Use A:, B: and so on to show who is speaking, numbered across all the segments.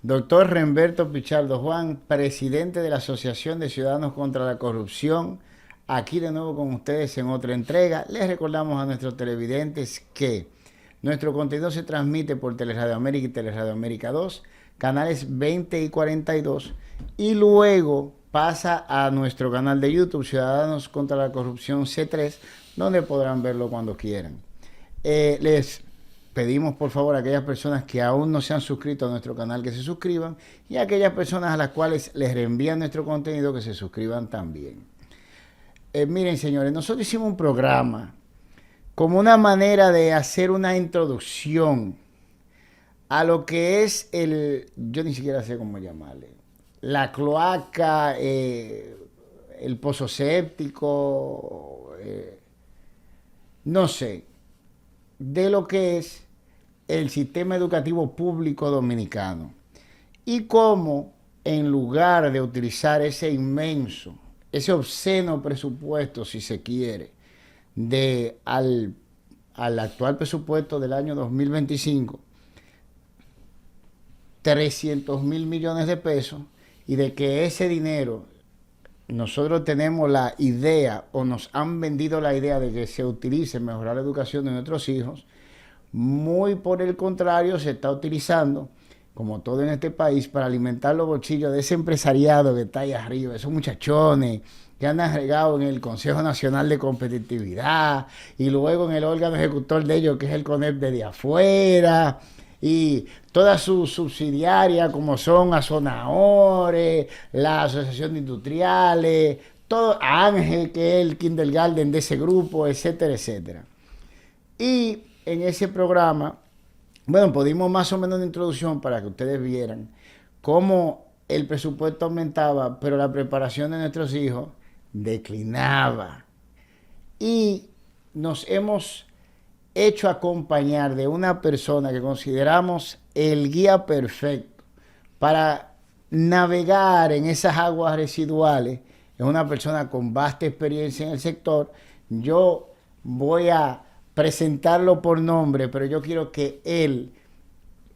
A: Doctor Remberto Pichardo Juan, presidente de la Asociación de Ciudadanos contra la Corrupción, aquí de nuevo con ustedes en otra entrega. Les recordamos a nuestros televidentes que nuestro contenido se transmite por Teleradio América y Teleradio América 2, canales 20 y 42, y luego pasa a nuestro canal de YouTube, Ciudadanos contra la Corrupción C3, donde podrán verlo cuando quieran. Les pedimos por favor a aquellas personas que aún no se han suscrito a nuestro canal que se suscriban, y a aquellas personas a las cuales les reenvían nuestro contenido que se suscriban también. Miren, señores, nosotros hicimos un programa como una manera de hacer una introducción a lo que es yo ni siquiera sé cómo llamarle, la cloaca, el pozo séptico, no sé, de lo que es el sistema educativo público dominicano y cómo, en lugar de utilizar ese inmenso, ese obsceno presupuesto, si se quiere, al actual presupuesto del año 2025, 300.000 millones de pesos, y de que ese dinero nosotros tenemos la idea o nos han vendido la idea de que se utilice en mejorar la educación de nuestros hijos. Muy por el contrario, se está utilizando, como todo en este país, para alimentar los bolsillos de ese empresariado que está ahí arriba, esos muchachones que andan regados en el Consejo Nacional de Competitividad y luego en el órgano ejecutor de ellos, que es el CONEP de afuera, y todas sus subsidiarias como son Azonahore, la Asociación de Industriales, todo Ángel, que es el kindergarten de ese grupo, etcétera, etcétera. Y en ese programa, bueno, pudimos más o menos una introducción para que ustedes vieran cómo el presupuesto aumentaba, pero la preparación de nuestros hijos declinaba. Y nos hemos hecho acompañar de una persona que consideramos el guía perfecto para navegar en esas aguas residuales. Es una persona con vasta experiencia en el sector. Yo voy a presentarlo por nombre, pero yo quiero que él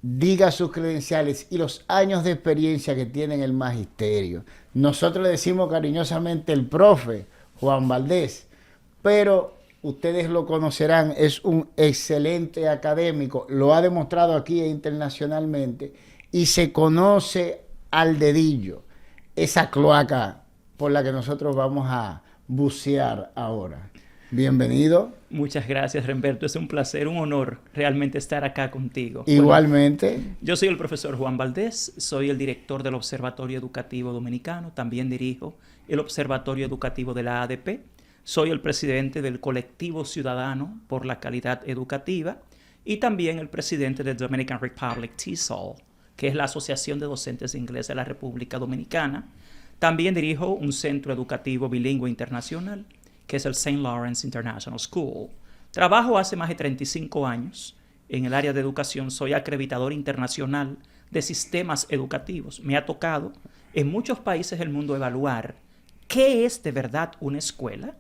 A: diga sus credenciales y los años de experiencia que tiene en el magisterio. Nosotros le decimos cariñosamente el profe Juan Valdés, pero ustedes lo conocerán, es un excelente académico, lo ha demostrado aquí e internacionalmente, y se conoce al dedillo esa cloaca por la que nosotros vamos a bucear ahora. Bienvenido.
B: Muchas gracias, Remberto. Es un placer, un honor realmente estar acá contigo.
A: Igualmente.
B: Bueno, yo soy el profesor Juan Valdés, soy el director del Observatorio Educativo Dominicano, también dirijo el Observatorio Educativo de la ADP, soy el presidente del Colectivo Ciudadano por la Calidad Educativa y también el presidente del Dominican Republic TESOL, que es la Asociación de Docentes de Inglés de la República Dominicana. También dirijo un centro educativo bilingüe internacional, que es el St. Lawrence International School. Trabajo hace más de 35 años en el área de educación. Soy acreditador internacional de sistemas educativos. Me ha tocado en muchos países del mundo evaluar qué es de verdad una escuela,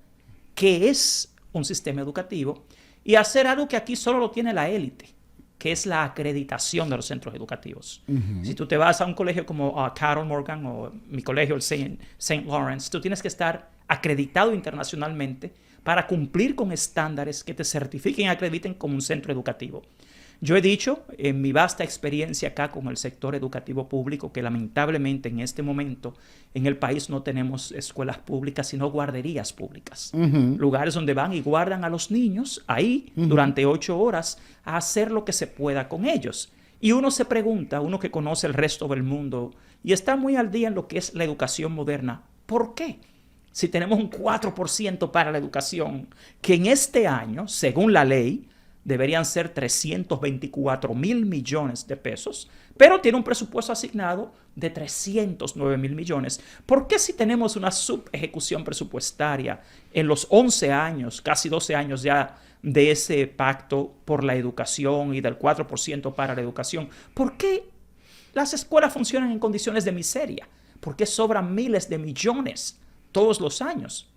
B: qué es un sistema educativo y hacer algo que aquí solo lo tiene la élite, que es la acreditación de los centros educativos. Si tú te vas a un colegio como Carol Morgan o mi colegio, el St. Lawrence, tú tienes que estar acreditado internacionalmente para cumplir con estándares que te certifiquen y acrediten como un centro educativo. Yo he dicho en mi vasta experiencia acá con el sector educativo público que lamentablemente en este momento en el país no tenemos escuelas públicas sino guarderías públicas. Lugares donde van y guardan a los niños ahí durante 8 horas a hacer lo que se pueda con ellos. Y uno se pregunta, uno que conoce el resto del mundo y está muy al día en lo que es la educación moderna, ¿por qué? Si tenemos un 4% para la educación, que en este año, según la ley, deberían ser 324.000 millones de pesos, pero tiene un presupuesto asignado de 309.000 millones. ¿Por qué si tenemos una subejecución presupuestaria en los 11 años, casi 12 años ya de ese pacto por la educación y del 4% para la educación, por qué las escuelas funcionan en condiciones de miseria? ¿Por qué sobran miles de millones todos los años?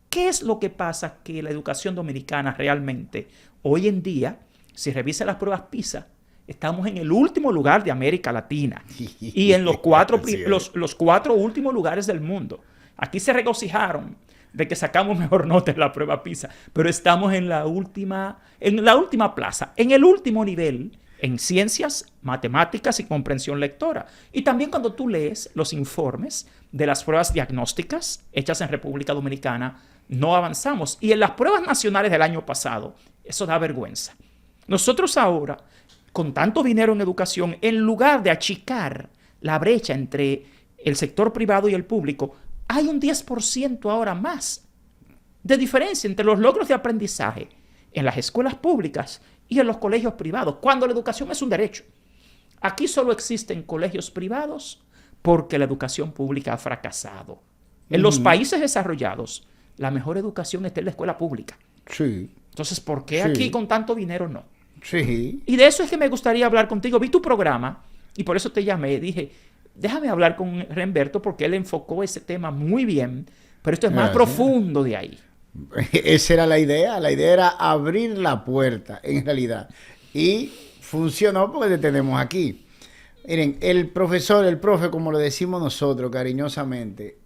B: ¿Qué es lo que pasa que la educación dominicana realmente, hoy en día, si revisa las pruebas PISA, estamos en el último lugar de América Latina y en los cuatro últimos lugares del mundo. Aquí se regocijaron de que sacamos mejor nota en la prueba PISA, pero estamos en la última plaza, en el último nivel en ciencias, matemáticas y comprensión lectora. Y también cuando tú lees los informes de las pruebas diagnósticas hechas en República Dominicana, no avanzamos. Y en las pruebas nacionales del año pasado, eso da vergüenza. Nosotros ahora, con tanto dinero en educación, en lugar de achicar la brecha entre el sector privado y el público, hay un 10% ahora más de diferencia entre los logros de aprendizaje en las escuelas públicas y en los colegios privados, cuando la educación es un derecho. Aquí solo existen colegios privados porque la educación pública ha fracasado. En los países desarrollados, la mejor educación está en la escuela pública.
A: Sí.
B: Entonces, ¿por qué aquí con tanto dinero no?
A: Sí.
B: Y de eso es que me gustaría hablar contigo. Vi tu programa y por eso te llamé. Dije, déjame hablar con Renberto porque él enfocó ese tema muy bien, pero esto es más profundo de ahí.
A: Esa era la idea. La idea era abrir la puerta, en realidad. Y funcionó porque te tenemos aquí. Miren, el profe, como lo decimos nosotros cariñosamente,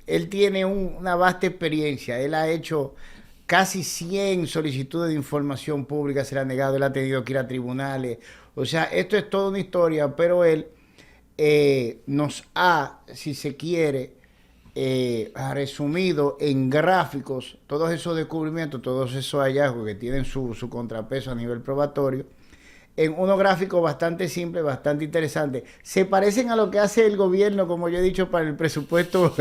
A: él tiene una vasta experiencia. Él ha hecho casi 100 solicitudes de información pública, se le ha negado, él ha tenido que ir a tribunales. O sea, esto es toda una historia, pero él nos ha, si se quiere, resumido en gráficos todos esos descubrimientos, todos esos hallazgos que tienen su contrapeso a nivel probatorio, en unos gráficos bastante simples, bastante interesantes. Se parecen a lo que hace el gobierno, como yo he dicho, para el presupuesto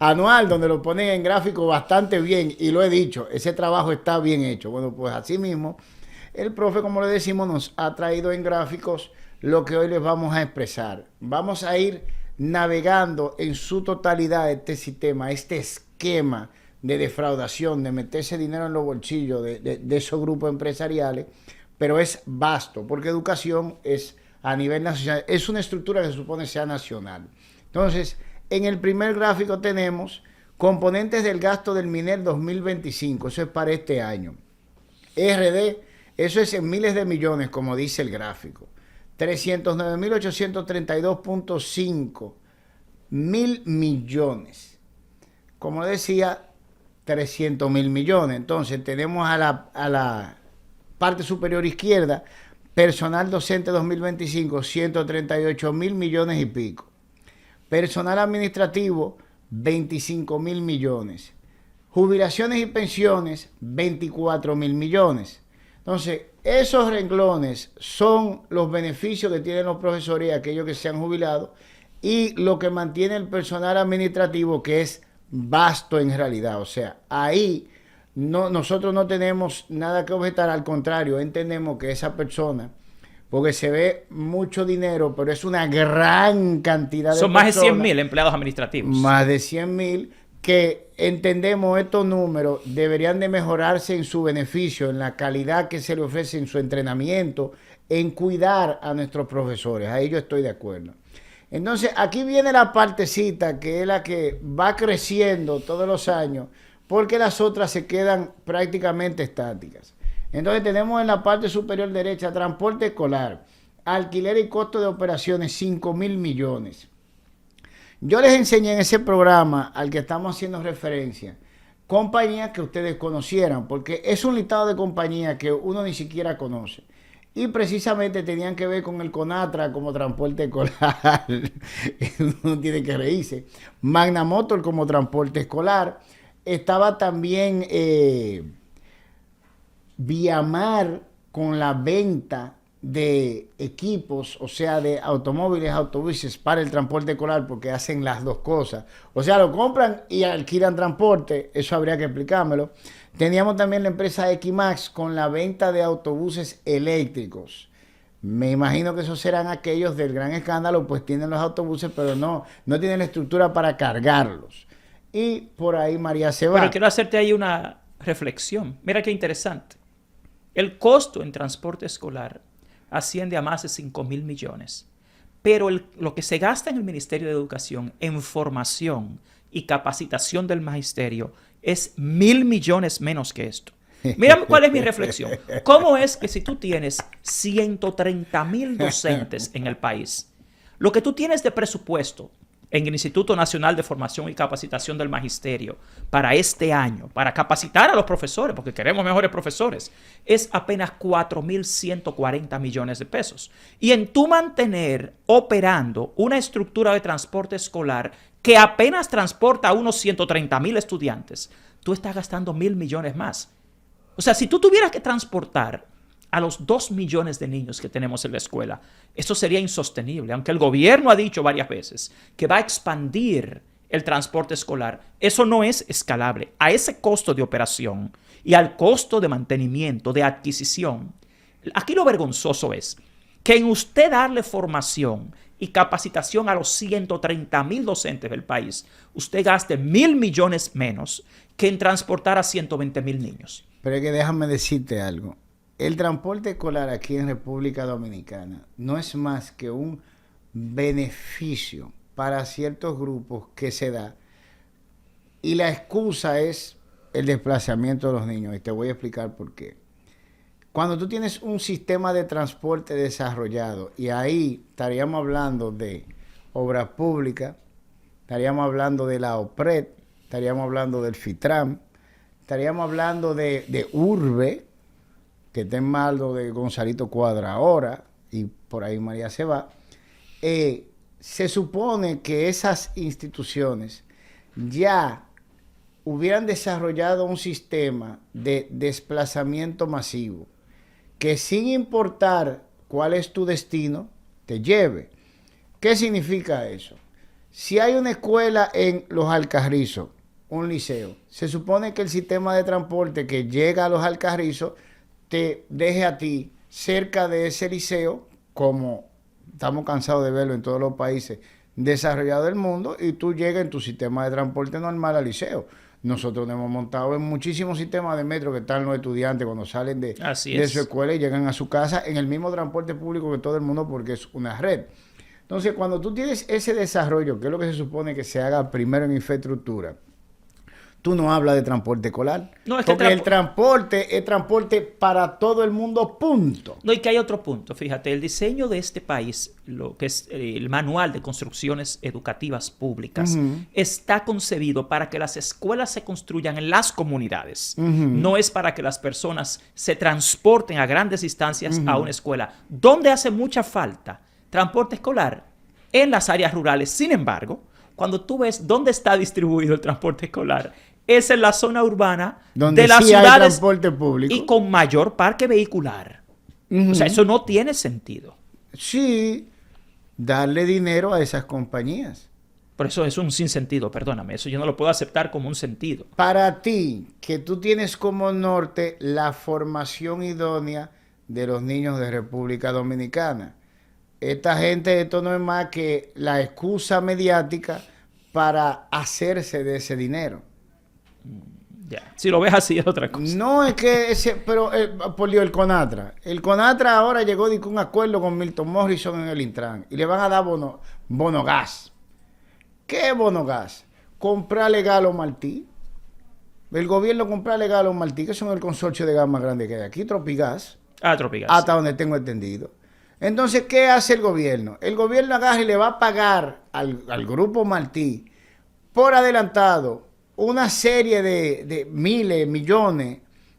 A: anual, donde lo ponen en gráficos bastante bien, y lo he dicho, ese trabajo está bien hecho. Bueno, pues así mismo, el profe, como le decimos, nos ha traído en gráficos lo que hoy les vamos a expresar. Vamos a ir navegando en su totalidad este sistema, este esquema de defraudación, de meterse dinero en los bolsillos de esos grupos empresariales, pero es vasto, porque educación es a nivel nacional, es una estructura que se supone sea nacional. Entonces, en el primer gráfico tenemos componentes del gasto del MINER 2025, eso es para este año. RD, eso es en miles de millones, como dice el gráfico. 309.832.5 mil millones. Como decía, 300.000 millones. Entonces tenemos a la parte superior izquierda, personal docente 2025, 138.000 millones y pico. Personal administrativo, 25.000 millones. Jubilaciones y pensiones, 24.000 millones. Entonces, esos renglones son los beneficios que tienen los profesores y aquellos que se han jubilado, y lo que mantiene el personal administrativo, que es vasto en realidad. O sea, ahí nosotros no tenemos nada que objetar, al contrario, entendemos que esa persona, porque se ve mucho dinero, pero es una gran cantidad de
B: personas. Son más de 100.000 empleados administrativos.
A: Más de 100.000 que entendemos estos números deberían de mejorarse en su beneficio, en la calidad que se le ofrece, en su entrenamiento, en cuidar a nuestros profesores. Ahí yo estoy de acuerdo. Entonces, aquí viene la partecita que es la que va creciendo todos los años, porque las otras se quedan prácticamente estáticas. Entonces, tenemos en la parte superior derecha transporte escolar, alquiler y costo de operaciones, 5.000 millones. Yo les enseñé en ese programa al que estamos haciendo referencia compañías que ustedes conocieran, porque es un listado de compañías que uno ni siquiera conoce. Y precisamente tenían que ver con el CONATRA como transporte escolar. Uno tiene que reírse. Magna Motor como transporte escolar. Estaba también Viamar con la venta de equipos, o sea, de automóviles, autobuses para el transporte escolar, porque hacen las dos cosas. O sea, lo compran y alquilan transporte, eso habría que explicármelo. Teníamos también la empresa Equimax con la venta de autobuses eléctricos. Me imagino que esos serán aquellos del gran escándalo, pues tienen los autobuses, pero no tienen la estructura para cargarlos. Y por ahí María se va.
B: Pero quiero hacerte ahí una reflexión. Mira qué interesante. El costo en transporte escolar asciende a más de 5.000 millones. Pero lo que se gasta en el Ministerio de Educación en formación y capacitación del magisterio es 1.000 millones menos que esto. Mira cuál es mi reflexión. ¿Cómo es que si tú tienes 130.000 docentes en el país, lo que tú tienes de presupuesto en el Instituto Nacional de Formación y Capacitación del Magisterio para este año, para capacitar a los profesores, porque queremos mejores profesores, es apenas 4.140 millones de pesos? Y en tú mantener operando una estructura de transporte escolar que apenas transporta a unos 130.000 estudiantes, tú estás gastando 1.000 millones más. O sea, si tú tuvieras que transportar a los 2 millones de niños que tenemos en la escuela, eso sería insostenible. Aunque el gobierno ha dicho varias veces que va a expandir el transporte escolar, eso no es escalable. A ese costo de operación y al costo de mantenimiento, de adquisición, aquí lo vergonzoso es que en usted darle formación y capacitación a los 130.000 docentes del país, usted gaste 1.000 millones menos que en transportar a 120.000 niños.
A: Pero es que déjame decirte algo. El transporte escolar aquí en República Dominicana no es más que un beneficio para ciertos grupos que se da, y la excusa es el desplazamiento de los niños, y te voy a explicar por qué. Cuando tú tienes un sistema de transporte desarrollado, y ahí estaríamos hablando de obras públicas, estaríamos hablando de la OPRED, estaríamos hablando del FITRAM, estaríamos hablando de Urbe, que está en malo de Gonzalito Cuadra ahora, y por ahí María se va. Se supone que esas instituciones ya hubieran desarrollado un sistema de desplazamiento masivo que, sin importar cuál es tu destino, te lleve. ¿Qué significa eso? Si hay una escuela en Los Alcarrizos, un liceo, se supone que el sistema de transporte que llega a Los Alcarrizos te deje a ti cerca de ese liceo, como estamos cansados de verlo en todos los países desarrollados del mundo, y tú llegas en tu sistema de transporte normal al liceo. Nosotros nos hemos montado en muchísimos sistemas de metro que están los estudiantes cuando salen de su escuela y llegan a su casa en el mismo transporte público que todo el mundo, porque es una red. Entonces, cuando tú tienes ese desarrollo, que es lo que se supone que se haga primero en infraestructura, tú no hablas de transporte escolar. No, es que porque el transporte es transporte para todo el mundo, punto.
B: No, y que hay otro punto. Fíjate, el diseño de este país, lo que es el Manual de Construcciones Educativas Públicas, está concebido para que las escuelas se construyan en las comunidades. No es para que las personas se transporten a grandes distancias a una escuela. ¿Dónde hace mucha falta transporte escolar? En las áreas rurales. Sin embargo, cuando tú ves dónde está distribuido el transporte escolar, es en la zona urbana donde de las ciudades, hay transporte público, y con mayor parque vehicular. O sea, eso no tiene sentido.
A: Sí, darle dinero a esas compañías.
B: Por eso es un sinsentido, perdóname. Eso yo no lo puedo aceptar como un sentido.
A: Para ti, que tú tienes como norte la formación idónea de los niños de República Dominicana. Esta gente, esto no es más que la excusa mediática para hacerse de ese dinero.
B: Ya. Si lo ves así es otra cosa.
A: No es que pero por Dios, el CONATRA. El CONATRA ahora llegó de un acuerdo con Milton Morrison en el Intran y le van a dar bono gas. ¿Qué es bono gas? Comprarle gas a los Martí. El gobierno comprarle gas a los Martí, que son el consorcio de gas más grande que hay aquí, Tropigas.
B: Tropigas.
A: Hasta donde tengo entendido. Entonces, ¿qué hace el gobierno? El gobierno agarra y le va a pagar al grupo Martí por adelantado una serie de miles, millones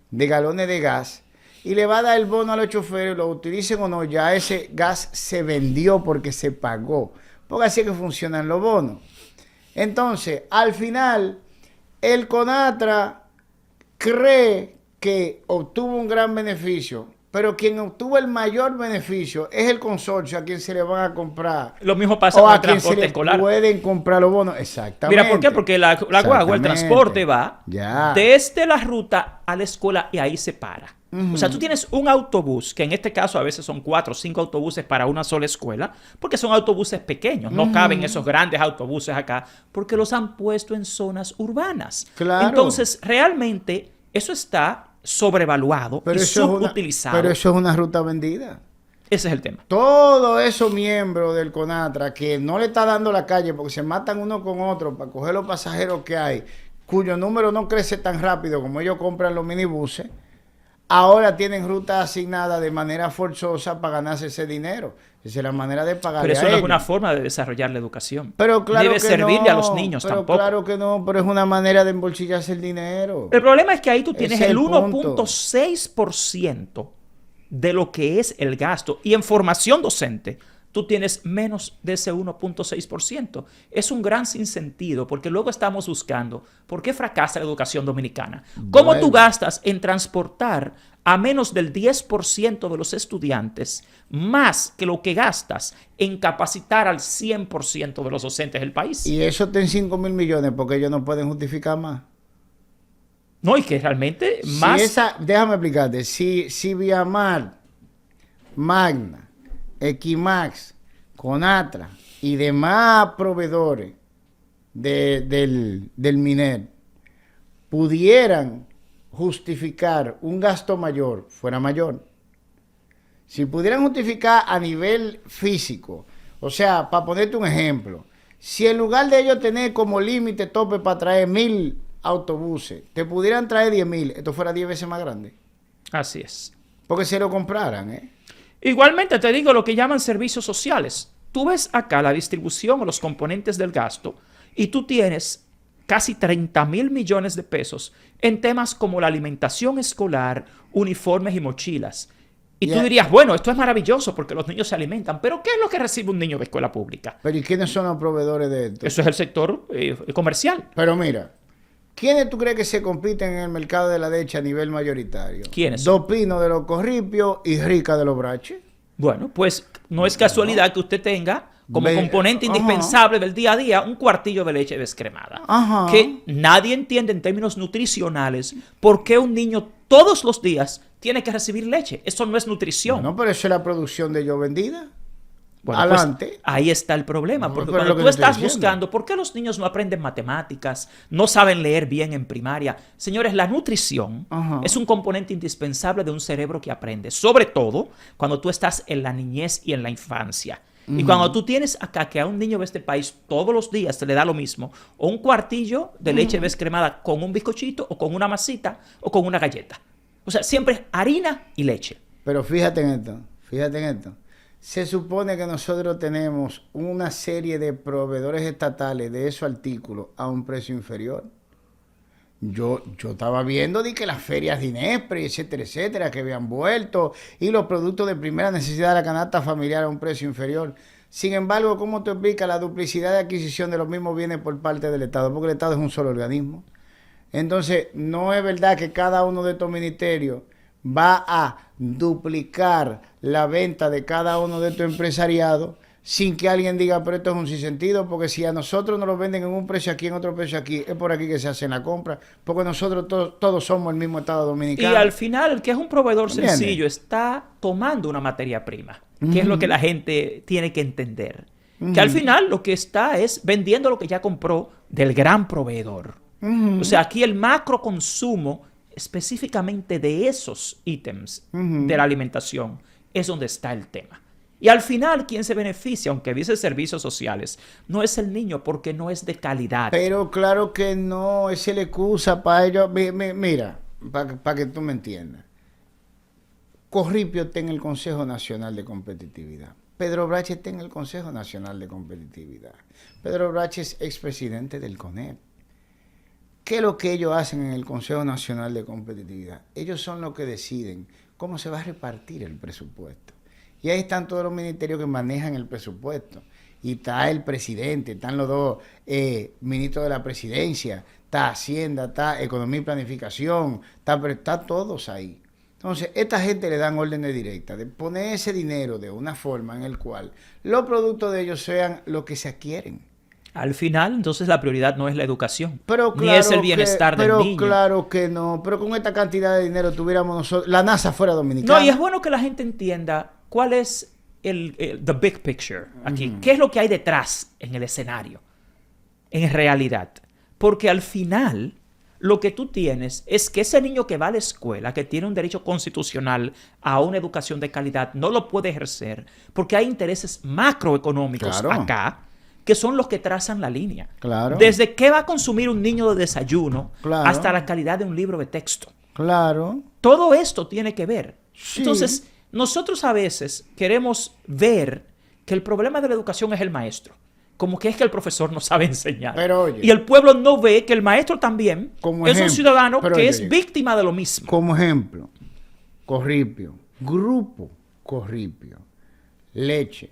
A: de galones de gas, y le va a dar el bono a los choferes, lo utilicen o no, ya ese gas se vendió porque se pagó. Porque así es que funcionan los bonos. Entonces, al final, el CONATRA cree que obtuvo un gran beneficio, pero quien obtuvo el mayor beneficio es el consorcio a quien se le van a comprar.
B: Lo mismo pasa con el transporte escolar.
A: Pueden comprar los bonos, exactamente.
B: Mira, ¿por qué? Porque la guagua, el transporte va desde la ruta a la escuela y ahí se para. O sea, tú tienes un autobús, que en este caso a veces son 4 o 5 autobuses para una sola escuela, porque son autobuses pequeños. No caben esos grandes autobuses acá, porque los han puesto en zonas urbanas.
A: Claro.
B: Entonces, realmente, eso está sobrevaluado y subutilizado.
A: Pero eso es una ruta vendida.
B: Ese es el tema.
A: Todos esos miembros del CONATRA que no le está dando la calle porque se matan uno con otro para coger los pasajeros que hay, cuyo número no crece tan rápido como ellos compran los minibuses, ahora tienen rutas asignadas de manera forzosa para ganarse ese dinero. Esa es la manera de pagar.
B: Pero eso no es una forma de desarrollar la educación.
A: Pero claro
B: Debe
A: que
B: servirle
A: no,
B: a los niños
A: pero
B: tampoco.
A: claro que no, pero es una manera de embolsillarse el dinero.
B: El problema es que ahí tú tienes
A: Ese es
B: el
A: el punto.
B: 1.6% de lo que es el gasto. Y en formación docente, tú tienes menos de ese 1.6%. Es un gran sinsentido porque luego estamos buscando por qué fracasa la educación dominicana. ¿Cómo
A: Bueno.
B: tú gastas en transportar a menos del 10% de los estudiantes más que lo que gastas en capacitar al 100% de los docentes del país?
A: Y eso está en 5.000 millones porque ellos no pueden justificar más.
B: No, y que realmente más...
A: Déjame explicarte, si Viamar, Magna, Equimax, Conatra y demás proveedores del MINER pudieran justificar un gasto mayor, fuera mayor. Si pudieran justificar a nivel físico, o sea, para ponerte un ejemplo, si en lugar de ellos tener como límite tope para traer 1.000 autobuses, te pudieran traer 10.000, esto fuera 10 veces más grande.
B: Así es.
A: Porque se lo compraran, ¿eh?
B: Igualmente te digo lo que llaman servicios sociales. Tú ves acá la distribución o los componentes del gasto y tú tienes casi 30.000 millones de pesos en temas como la alimentación escolar, uniformes y mochilas. Y tú dirías, bueno, esto es maravilloso porque los niños se alimentan, pero ¿qué es lo que recibe un niño de escuela pública?
A: Pero ¿y quiénes son los proveedores de esto?
B: Eso es el sector comercial.
A: Pero mira, ¿quiénes tú crees que se compiten en el mercado de la leche a nivel mayoritario?
B: ¿Quiénes?
A: Dos Pinos de los Corripios y Rica de los Braches.
B: Bueno, pues no es casualidad que usted tenga como componente
A: Ajá.
B: indispensable del día a día un cuartillo de leche descremada.
A: Ajá.
B: Que nadie entiende en términos nutricionales por qué un niño todos los días tiene que recibir leche. Eso no es nutrición.
A: No, pero eso es la producción de ellos vendida.
B: Bueno,
A: Adelante.
B: pues, ahí está el problema,
A: No,
B: porque
A: pero
B: cuando
A: lo que
B: tú
A: te estoy
B: estás
A: diciendo.
B: buscando, ¿por qué los niños no aprenden matemáticas? No saben leer bien en primaria. Señores, la nutrición
A: Ajá.
B: es un componente indispensable de un cerebro que aprende, sobre todo cuando tú estás en la niñez y en la infancia. Y cuando tú tienes acá que a un niño de este país todos los días se le da lo mismo, o un cuartillo de leche descremada con un bizcochito, o con una masita, o con una galleta. O sea, siempre es harina y leche.
A: Pero fíjate en esto. Se supone que nosotros tenemos una serie de proveedores estatales de esos artículos a un precio inferior. Yo estaba viendo de que las ferias de Inespre, etcétera, que habían vuelto, y los productos de primera necesidad de la canasta familiar a un precio inferior. Sin embargo, ¿cómo te explica la duplicidad de adquisición de los mismos bienes por parte del Estado? Porque el Estado es un solo organismo. Entonces, no es verdad que cada uno de estos ministerios va a duplicar la venta de cada uno de estos empresariados sin que alguien diga, pero esto es un sinsentido, porque si a nosotros nos lo venden en un precio aquí, en otro precio aquí, es por aquí que se hace la compra, porque nosotros todos somos el mismo Estado
B: Y
A: Dominicano.
B: al final, el que es un proveedor
A: ¿Entiendes?
B: sencillo está tomando una materia prima, que es lo que la gente tiene que entender. Que al final lo que está es vendiendo lo que ya compró del gran proveedor. O sea, aquí el macro consumo específicamente de esos ítems de la alimentación es donde está el tema. Y al final, quien se beneficia, aunque dice servicios sociales, no es el niño porque no es de calidad.
A: Pero claro que no, es la excusa para ellos. Mira, para que tú me entiendas. Corripio está en el Consejo Nacional de Competitividad. Pedro Brache está en el Consejo Nacional de Competitividad. Pedro Brache es expresidente del CONEP. ¿Qué es lo que ellos hacen en el Consejo Nacional de Competitividad? Ellos son los que deciden cómo se va a repartir el presupuesto. Y ahí están todos los ministerios que manejan el presupuesto. Y está el presidente, están los dos ministros de la presidencia, está Hacienda, está Economía y Planificación, está todos ahí. Entonces, esta gente le dan órdenes directas de poner ese dinero de una forma en el cual los productos de ellos sean lo que se adquieren.
B: Al final, entonces, la prioridad no es la educación,
A: Pero
B: ni es el bienestar del niño.
A: Pero claro que no. Pero con esta cantidad de dinero tuviéramos nosotros, la NASA fuera dominicana.
B: No, y es bueno que la gente entienda cuál es the big picture aquí. ¿Qué es lo que hay detrás en el escenario? En realidad. Porque al final, lo que tú tienes es que ese niño que va a la escuela, que tiene un derecho constitucional a una educación de calidad, no lo puede ejercer porque hay intereses macroeconómicos
A: Claro.
B: acá que son los que trazan la línea.
A: Claro.
B: Desde qué va a consumir un niño de desayuno
A: Claro.
B: hasta la calidad de un libro de texto.
A: Claro.
B: Todo esto tiene que ver.
A: Sí.
B: Entonces, nosotros a veces queremos ver que el problema de la educación es el maestro. Como que es que el profesor no sabe enseñar.
A: Pero oye,
B: y el pueblo no ve que el maestro también
A: como
B: es un
A: ejemplo,
B: ciudadano
A: pero
B: que
A: oye,
B: es víctima de lo mismo.
A: como ejemplo, Corripio, Grupo Corripio, Leche,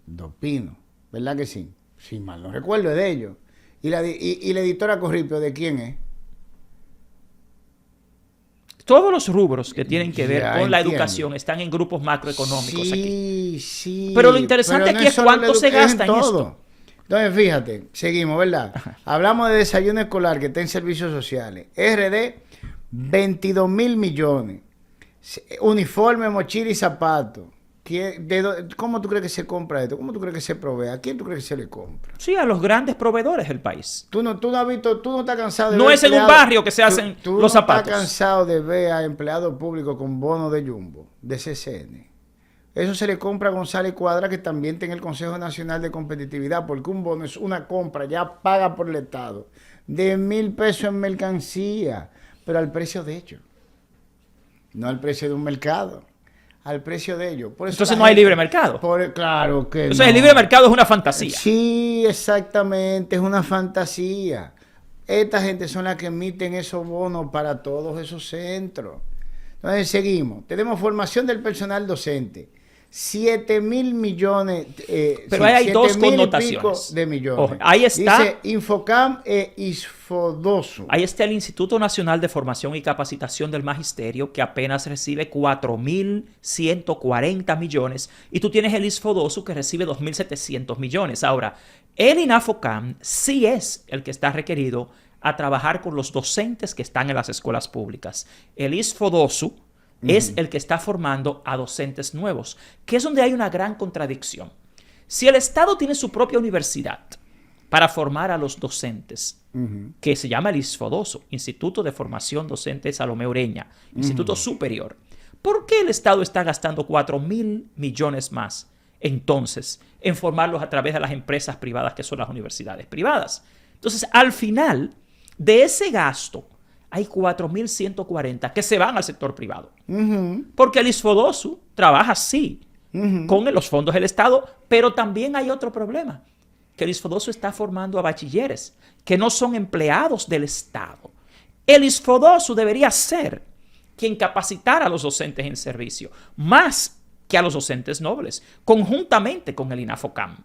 A: Dos Pinos, ¿verdad que sí? Si mal no recuerdo, es de ellos. Y la editora Corripio, ¿de quién es?
B: Todos los rubros que tienen que ver
A: Ya
B: con la
A: entiendo.
B: educación están en grupos macroeconómicos aquí.
A: Sí.
B: Pero lo interesante aquí es
A: solo
B: cuánto se
A: es en
B: gasta en
A: todo.
B: esto.
A: Entonces, fíjate, seguimos, ¿verdad? Hablamos de desayuno escolar que está en servicios sociales. RD, 22 mil millones. Uniforme, mochila y zapatos. ¿Cómo tú crees que se compra esto? ¿Cómo tú crees que se provee? ¿A quién tú crees que se le compra?
B: Sí, a los grandes proveedores del país.
A: Tú no has visto, tú no estás cansado de
B: No
A: ver
B: es en un
A: empleados-
B: barrio que se hacen
A: tú
B: los
A: no
B: zapatos.
A: estás cansado de ver a empleados públicos con bonos de Jumbo, de CCN. Eso se le compra a González Cuadra, que también está en el Consejo Nacional de Competitividad, porque un bono es una compra ya paga por el Estado de 1,000 pesos en mercancía, pero al precio de ellos, no al precio de un mercado, al precio de ellos. Por eso
B: Entonces
A: la
B: no hay
A: gente-
B: libre mercado.
A: Claro que
B: Entonces
A: no.
B: el libre mercado es una fantasía.
A: Sí, exactamente, es una fantasía. Esta gente son las que emiten esos bonos para todos esos centros. Entonces seguimos. Tenemos formación del personal docente. 7,000 millones.
B: Pero ahí hay dos
A: 7,000 y
B: connotaciones.
A: pico de millones.
B: Ojo, ahí está.
A: Dice Infocam e Isfodoso.
B: Ahí está el Instituto Nacional de Formación y Capacitación del Magisterio, que apenas recibe 4.140 millones, y tú tienes el ISFODOSU, que recibe 2.700 millones. Ahora, el INAFOCAM sí es el que está requerido a trabajar con los docentes que están en las escuelas públicas. El ISFODOSU es el que está formando a docentes nuevos, que es donde hay una gran contradicción. Si el Estado tiene su propia universidad para formar a los docentes, que se llama el ISFODOSO, Instituto de Formación Docente Salomé Ureña, Instituto Superior, ¿por qué el Estado está gastando 4.000 millones más entonces en formarlos a través de las empresas privadas que son las universidades privadas? Entonces, al final de ese gasto, hay 4.140 que se van al sector privado. Porque el ISFODOSU trabaja, sí, con los fondos del Estado, pero también hay otro problema, que el ISFODOSU está formando a bachilleres que no son empleados del Estado. El ISFODOSU debería ser quien capacitara a los docentes en servicio, más que a los docentes nobles, conjuntamente con el INAFOCAM.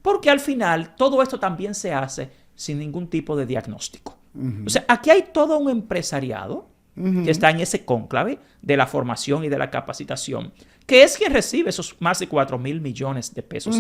B: Porque al final todo esto también se hace sin ningún tipo de diagnóstico. O sea, aquí hay todo un empresariado que está en ese cónclave de la formación y de la capacitación, que es quien recibe esos más de 4.000 millones de pesos,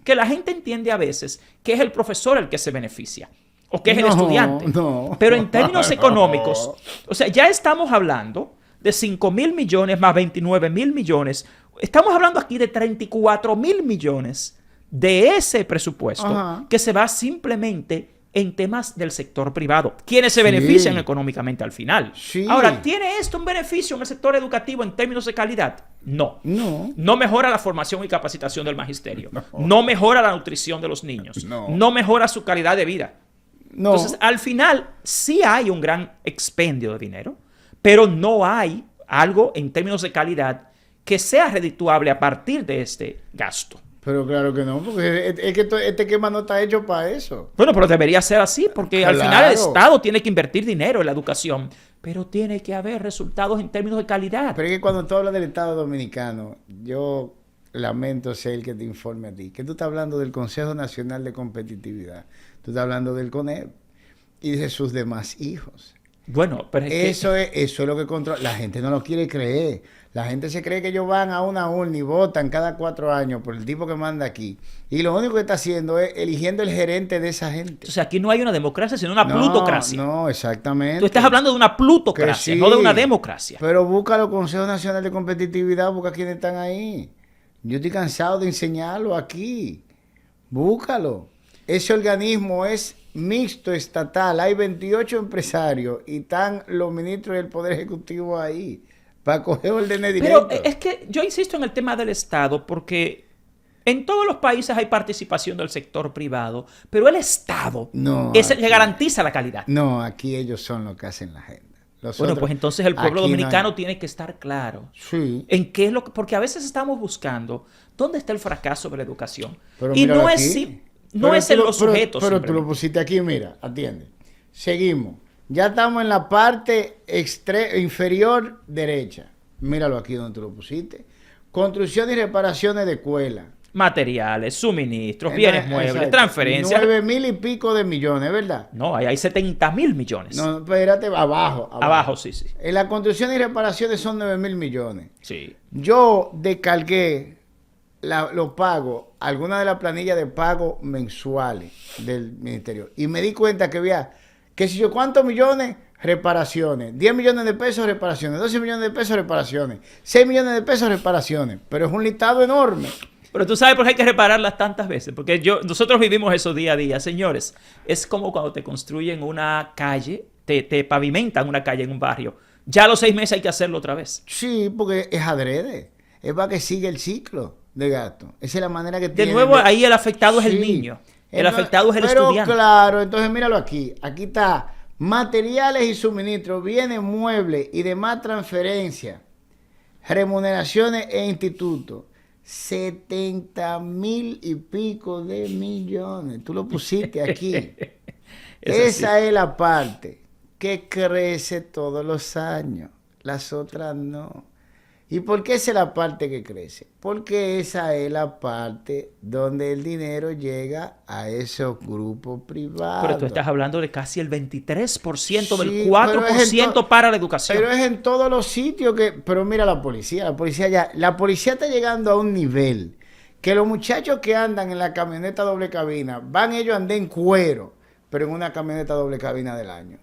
B: que la gente entiende a veces que es el profesor el que se beneficia, o que es el estudiante.
A: No.
B: Pero en términos económicos, o sea, ya estamos hablando de 5.000 millones más 29.000 millones. Estamos hablando aquí de 34.000 millones de ese presupuesto que se va simplemente en temas del sector privado, quienes se benefician económicamente al final.
A: Sí.
B: Ahora, ¿tiene esto un beneficio en el sector educativo en términos de calidad? No.
A: No.
B: No mejora la formación y capacitación del magisterio. No mejora la nutrición de los niños. No mejora su calidad de vida.
A: No.
B: Entonces, al final, sí hay un gran expendio de dinero, pero no hay algo en términos de calidad que sea redituable a partir de este gasto.
A: Pero claro que no, porque es que este esquema no está hecho para eso.
B: Bueno, pero debería ser así, porque al
A: Claro.
B: final el Estado tiene que invertir dinero en la educación, pero tiene que haber resultados en términos de calidad.
A: Pero es que cuando tú hablas del Estado Dominicano, yo lamento ser el que te informe a ti, que tú estás hablando del Consejo Nacional de Competitividad, tú estás hablando del CONEP y de sus demás hijos.
B: Bueno, pero es que...
A: Eso es lo que controla. La gente no lo quiere creer. La gente se cree que ellos van a una urna y votan cada 4 años por el tipo que manda aquí. Y lo único que está haciendo es eligiendo el gerente de esa gente.
B: O sea, aquí no hay una democracia, sino una plutocracia.
A: No, exactamente.
B: Tú estás hablando de una plutocracia,
A: Que sí,
B: no de una democracia.
A: Pero busca los Consejos Nacional de Competitividad, busca quienes están ahí. Yo estoy cansado de enseñarlo aquí. Búscalo. Ese organismo es mixto estatal. Hay 28 empresarios y están los ministros del Poder Ejecutivo ahí para coger órdenes directas.
B: Pero es que yo insisto en el tema del Estado porque en todos los países hay participación del sector privado, pero el Estado
A: No,
B: es el que
A: aquí-
B: garantiza la calidad.
A: No, aquí ellos son los que hacen la agenda.
B: Bueno, pues entonces el pueblo
A: aquí
B: dominicano tiene que estar claro
A: Sí.
B: en qué es lo que, porque a veces estamos buscando dónde está el fracaso de la educación.
A: Pero
B: Y
A: míralo
B: no
A: aquí.
B: no es en los sujetos.
A: Pero tú lo
B: simplemente.
A: pusiste aquí, mira, atiende. Seguimos. Ya estamos en la parte inferior derecha. Míralo aquí donde tú lo pusiste. Construcción y reparaciones de escuelas.
B: Materiales, suministros, bienes muebles,
A: Exacto.
B: transferencias.
A: 9.000 y pico de millones, ¿verdad?
B: No, ahí hay 70.000 millones.
A: No, espérate, abajo.
B: Abajo, sí, sí.
A: En la construcción y reparaciones son 9.000 millones.
B: Sí.
A: Yo descargué los pagos, algunas de las planillas de pago mensuales del ministerio. Y me di cuenta que había, qué sé yo, ¿cuántos millones? Reparaciones. 10 millones de pesos, reparaciones. 12 millones de pesos, reparaciones. 6 millones de pesos, reparaciones. Pero es un listado enorme.
B: Pero tú sabes por qué hay que repararlas tantas veces. Porque nosotros vivimos eso día a día, señores. Es como cuando te construyen una calle, te pavimentan una calle en un barrio. Ya a los 6 meses hay que hacerlo otra vez.
A: Sí, porque es adrede. Es para que siga el ciclo de gasto. Esa es la manera que
B: De
A: tiene.
B: nuevo, ahí el afectado es el
A: Sí.
B: niño. El
A: Entonces,
B: afectado es el
A: pero
B: estudiante.
A: Claro, entonces míralo aquí. Aquí está materiales y suministros, bienes muebles y demás transferencias, remuneraciones e institutos. 70.000 y pico de millones. Tú lo pusiste aquí. Esa es la parte que crece todos los años. Las otras no. ¿Y por qué esa es la parte que crece? Porque esa es la parte donde el dinero llega a esos grupos privados.
B: Pero tú estás hablando de casi el 23%
A: Sí,
B: del 4% para la educación.
A: Pero es en todos los sitios que... Pero mira la policía está llegando a un nivel que los muchachos que andan en la camioneta doble cabina, van ellos a andar en cuero, pero en una camioneta doble cabina del año.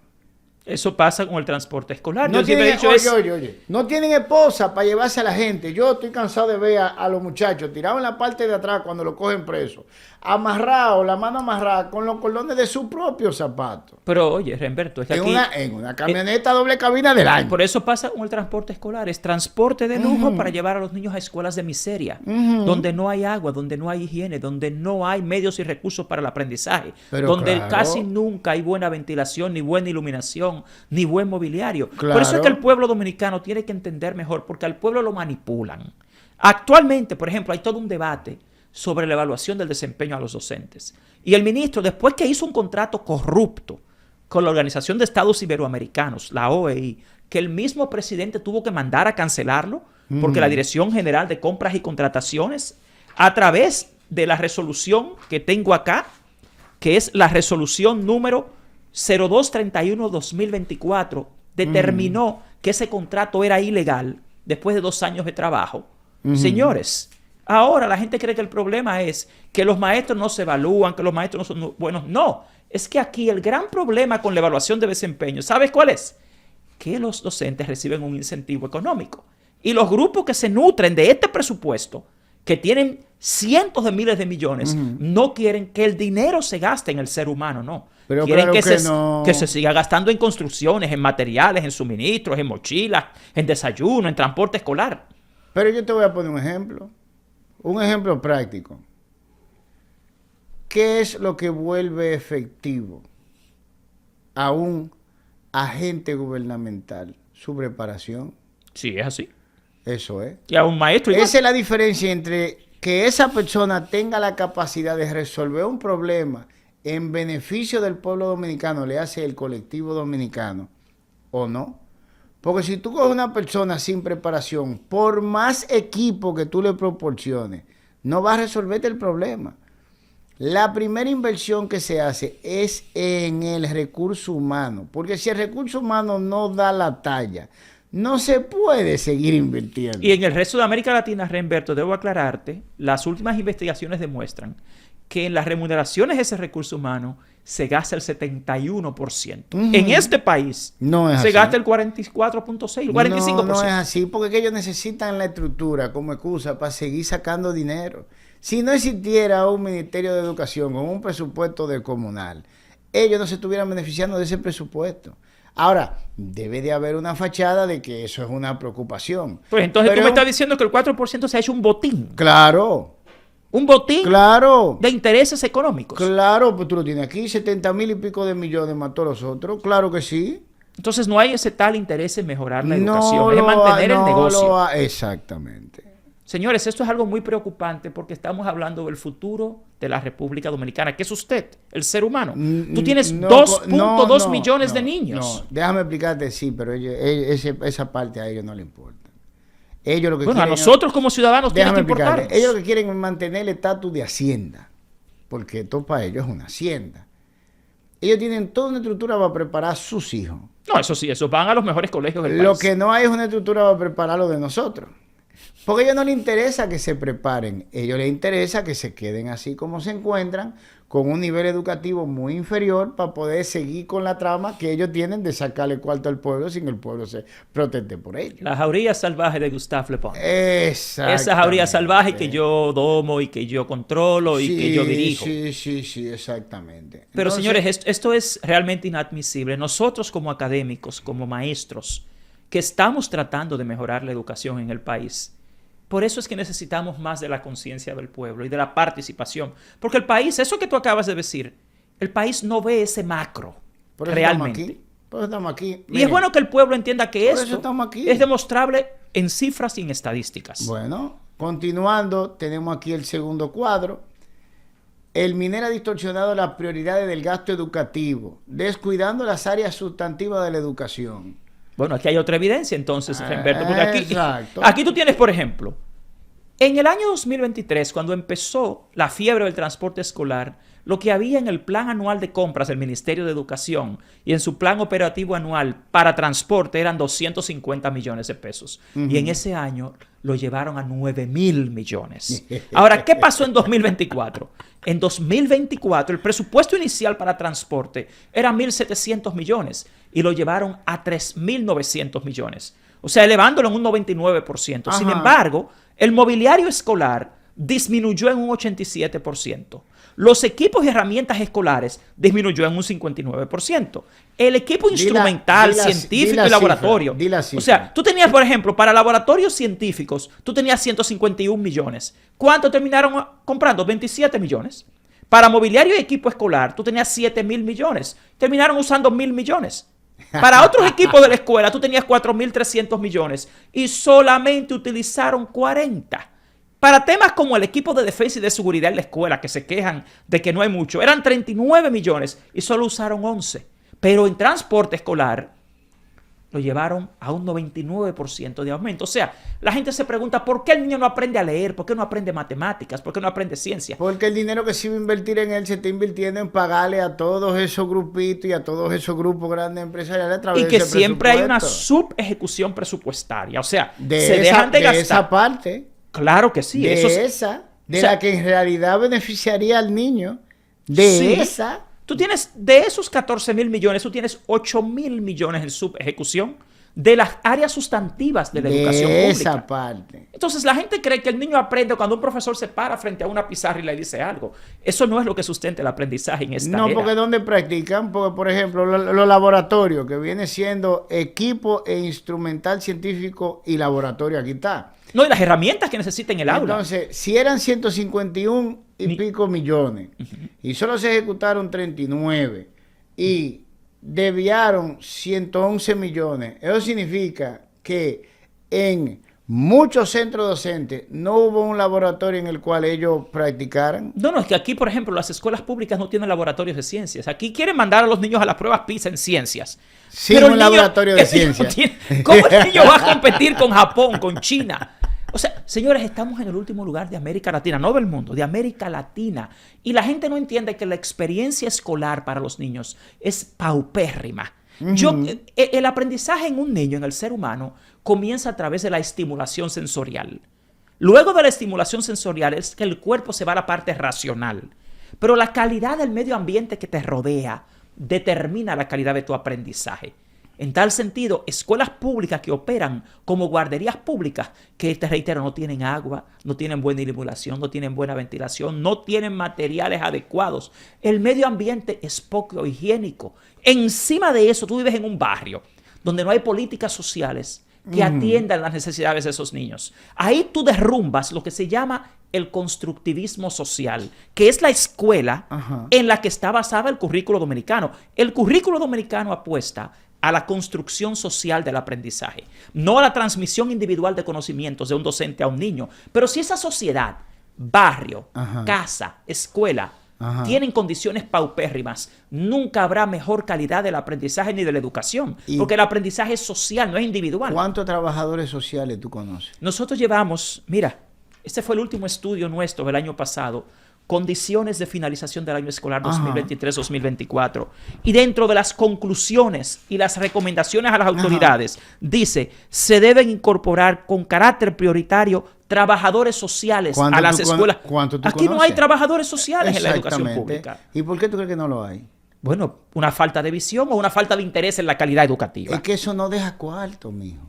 B: Eso pasa con el transporte escolar.
A: No
B: Yo siempre he
A: tienen,
B: dicho
A: oye, no tienen esposa para llevarse a la gente. Yo estoy cansado de ver a los muchachos tirados en la parte de atrás cuando lo cogen preso, amarrados, la mano amarrada con los cordones de sus propios zapatos.
B: Pero oye, Remberto, es que aquí...
A: En una camioneta doble cabina del año.
B: Por eso pasa con el transporte escolar. Es transporte de lujo para llevar a los niños a escuelas de miseria, donde no hay agua, donde no hay higiene, donde no hay medios y recursos para el aprendizaje,
A: Pero
B: donde
A: claro.
B: casi nunca hay buena ventilación, ni buena iluminación, ni buen mobiliario.
A: Claro.
B: Por eso es que el pueblo dominicano tiene que entender mejor, porque al pueblo lo manipulan. Actualmente, por ejemplo, hay todo un debate sobre la evaluación del desempeño a los docentes. Y el ministro, después que hizo un contrato corrupto con la Organización de Estados Iberoamericanos, la OEI, que el mismo presidente tuvo que mandar a cancelarlo, porque la Dirección General de Compras y Contrataciones, a través de la resolución que tengo acá, que es la resolución número 0231-2024, determinó que ese contrato era ilegal después de 2 años de trabajo. Señores, ahora la gente cree que el problema es que los maestros no se evalúan, que los maestros no son buenos. No, es que aquí el gran problema con la evaluación de desempeño, ¿sabes cuál es? Que los docentes reciben un incentivo económico. Y los grupos que se nutren de este presupuesto, que tienen cientos de miles de millones, no quieren que el dinero se gaste en el ser humano, no.
A: Pero
B: quieren
A: claro
B: que,
A: que no.
B: que se siga gastando en construcciones, en materiales, en suministros, en mochilas, en desayuno, en transporte escolar.
A: Pero yo te voy a poner un ejemplo práctico. ¿Qué es lo que vuelve efectivo a un agente gubernamental? Su preparación.
B: Sí, es así.
A: Eso es.
B: Y a un maestro igual.
A: Esa es la diferencia entre que esa persona tenga la capacidad de resolver un problema en beneficio del pueblo dominicano, le hace el colectivo dominicano, o no. Porque si tú coges una persona sin preparación, por más equipo que tú le proporciones, no va a resolverte el problema. La primera inversión que se hace es en el recurso humano, porque si el recurso humano no da la talla, no se puede seguir invirtiendo.
B: Y en el resto de América Latina, Remberto, debo aclararte, las últimas investigaciones demuestran que en las remuneraciones de ese recurso humano se gasta el 71%. En este país
A: no es
B: se
A: así.
B: Gasta el 44.6, el 45%.
A: No es así, porque es que ellos necesitan la estructura como excusa para seguir sacando dinero. Si no existiera un Ministerio de Educación con un presupuesto del comunal, ellos no se estuvieran beneficiando de ese presupuesto. Ahora, debe de haber una fachada de que eso es una preocupación.
B: Pues entonces
A: Pero
B: tú me estás diciendo que el 4% se ha hecho un botín.
A: Claro.
B: Un botín
A: Claro.
B: de intereses económicos.
A: Claro, pues tú lo tienes aquí, 70.000 y pico de millones más todos los otros. Claro que sí.
B: Entonces no hay ese tal interés en mejorar la
A: No
B: educación, es
A: lo
B: mantener
A: ha-
B: el
A: no
B: negocio.
A: lo ha- exactamente.
B: Señores, esto es algo muy preocupante porque estamos hablando del futuro de la República Dominicana, que es usted, el ser humano. Tú tienes
A: No,
B: 2.2 millones de niños.
A: No, déjame explicarte, sí, pero esa parte a ellos no le importa. Ellos lo que
B: Bueno, a
A: quieren
B: nosotros como ciudadanos tiene
A: déjame
B: que
A: explicarte,
B: importarnos.
A: ellos lo que quieren es mantener el estatus de Hacienda, porque esto para ellos es una Hacienda. Ellos tienen toda una estructura para preparar a sus hijos.
B: No, eso sí, esos van a los mejores colegios del
A: Lo
B: país.
A: que no hay es una estructura para preparar lo de nosotros. Porque a ellos no les interesa que se preparen, a ellos les interesa que se queden así como se encuentran, con un nivel educativo muy inferior para poder seguir con la trama que ellos tienen de sacarle cuarto al pueblo sin el pueblo se proteste por ellos.
B: La jauría salvaje de Gustave Le Bon.
A: Exactamente.
B: Esa jauría salvaje que yo domo y que yo controlo y que yo dirijo.
A: Sí, exactamente.
B: Pero
A: Entonces,
B: señores, esto es realmente inadmisible. Nosotros como académicos, como maestros, que estamos tratando de mejorar la educación en el país, por eso es que necesitamos más de la conciencia del pueblo y de la participación. Porque el país, eso que tú acabas de decir, el país no ve ese macro
A: por eso
B: realmente.
A: Por eso estamos aquí.
B: Y
A: Miren,
B: es bueno que el pueblo entienda que
A: por eso
B: esto
A: estamos aquí.
B: es demostrable en cifras y en estadísticas.
A: Bueno, continuando, tenemos aquí el segundo cuadro. El MINER ha distorsionado las prioridades del gasto educativo, descuidando las áreas sustantivas de la educación.
B: Bueno, aquí hay otra evidencia entonces, Humberto, porque
A: Exacto.
B: aquí tú tienes, por ejemplo, en el año 2023, cuando empezó la fiebre del transporte escolar, lo que había en el plan anual de compras del Ministerio de Educación y en su plan operativo anual para transporte eran 250 millones de pesos. Y en ese año lo llevaron a 9.000 millones. Ahora, ¿qué pasó en 2024? En 2024 el presupuesto inicial para transporte era 1.700 millones y lo llevaron a 3.900 millones. O sea, elevándolo en un 99%. Sin
A: Ajá.
B: embargo, el mobiliario escolar disminuyó en un 87%. Los equipos y herramientas escolares disminuyó en un 59%. El equipo instrumental, científico y laboratorio. O sea, tú tenías, por ejemplo, para laboratorios científicos, tú tenías 151 millones. ¿Cuánto terminaron comprando? 27 millones. Para mobiliario y equipo escolar, tú tenías 7.000 millones. Terminaron usando 1.000 millones. Para otros equipos de la escuela, tú tenías 4.300 millones y solamente utilizaron 40. Para temas como el equipo de defensa y de seguridad en la escuela, que se quejan de que no hay mucho, eran 39 millones y solo usaron 11. Pero en transporte escolar lo llevaron a un 99% de aumento. O sea, la gente se pregunta ¿por qué el niño no aprende a leer? ¿Por qué no aprende matemáticas? ¿Por qué no aprende ciencia?
A: Porque el dinero que se iba a invertir en él se está invirtiendo en pagarle a todos esos grupitos y a todos esos grupos grandes empresariales a través
B: Y que
A: de ese
B: siempre hay una
A: presupuesto.
B: subejecución presupuestaria. O sea,
A: de
B: se
A: esa,
B: dejan de gastar.
A: esa parte.
B: Claro que sí.
A: De
B: Eso
A: esa, de
B: o sea,
A: la que en realidad beneficiaría al niño, de
B: sí.
A: esa.
B: Tú tienes, de esos 14.000 millones, tú tienes 8.000 millones en subejecución de las áreas sustantivas de la educación
A: De
B: pública.
A: esa parte.
B: Entonces la gente cree que el niño aprende cuando un profesor se para frente a una pizarra y le dice algo. Eso no es lo que sustenta el aprendizaje en esta
A: No,
B: era.
A: porque donde practican, porque por ejemplo, los laboratorios, que viene siendo equipo e instrumental científico y laboratorio, aquí está.
B: No, y las herramientas que necesita en el aula.
A: Entonces, si eran 151 y pico millones y solo se ejecutaron 39 y desviaron 111 millones, eso significa que en muchos centros docentes no hubo un laboratorio en el cual ellos practicaran.
B: No, es que aquí, por ejemplo, las escuelas públicas no tienen laboratorios de ciencias. Aquí quieren mandar a los niños a las pruebas PISA en ciencias.
A: Sin
B: Pero
A: un
B: el niño-
A: laboratorio de
B: el niño
A: ciencia.
B: ¿Cómo el niño va a competir con Japón, con China? O sea, señores, estamos en el último lugar de América Latina, no del mundo, de América Latina. Y la gente no entiende que la experiencia escolar para los niños es paupérrima. El aprendizaje en un niño, en el ser humano, comienza a través de la estimulación sensorial. Luego de la estimulación sensorial es que el cuerpo se va a la parte racional. Pero la calidad del medio ambiente que te rodea determina la calidad de tu aprendizaje. En tal sentido, escuelas públicas que operan como guarderías públicas, que te reitero, no tienen agua, no tienen buena iluminación, no tienen buena ventilación, no tienen materiales adecuados. El medio ambiente es poco higiénico. Encima de eso, tú vives en un barrio donde no hay políticas sociales que atiendan las necesidades de esos niños. Ahí tú derrumbas lo que se llama el constructivismo social, que es la escuela en la que está basada el currículo dominicano. El currículo dominicano apuesta a la construcción social del aprendizaje, no a la transmisión individual de conocimientos de un docente a un niño. Pero si esa sociedad, barrio, casa, escuela, tienen condiciones paupérrimas, nunca habrá mejor calidad del aprendizaje ni de la educación, porque el aprendizaje es social, no es individual.
A: ¿Cuántos trabajadores sociales tú conoces?
B: Nosotros llevamos, mira, este fue el último estudio nuestro del año pasado, condiciones de finalización del año escolar 2023-2024. Y dentro de las conclusiones y las recomendaciones a las autoridades, dice, se deben incorporar con carácter prioritario trabajadores sociales a las escuelas. Aquí no hay trabajadores sociales en la educación pública.
A: ¿Y por qué tú crees que no lo hay?
B: Bueno, una falta de visión o una falta de interés en la calidad educativa.
A: Es que eso no deja cuarto, mijo.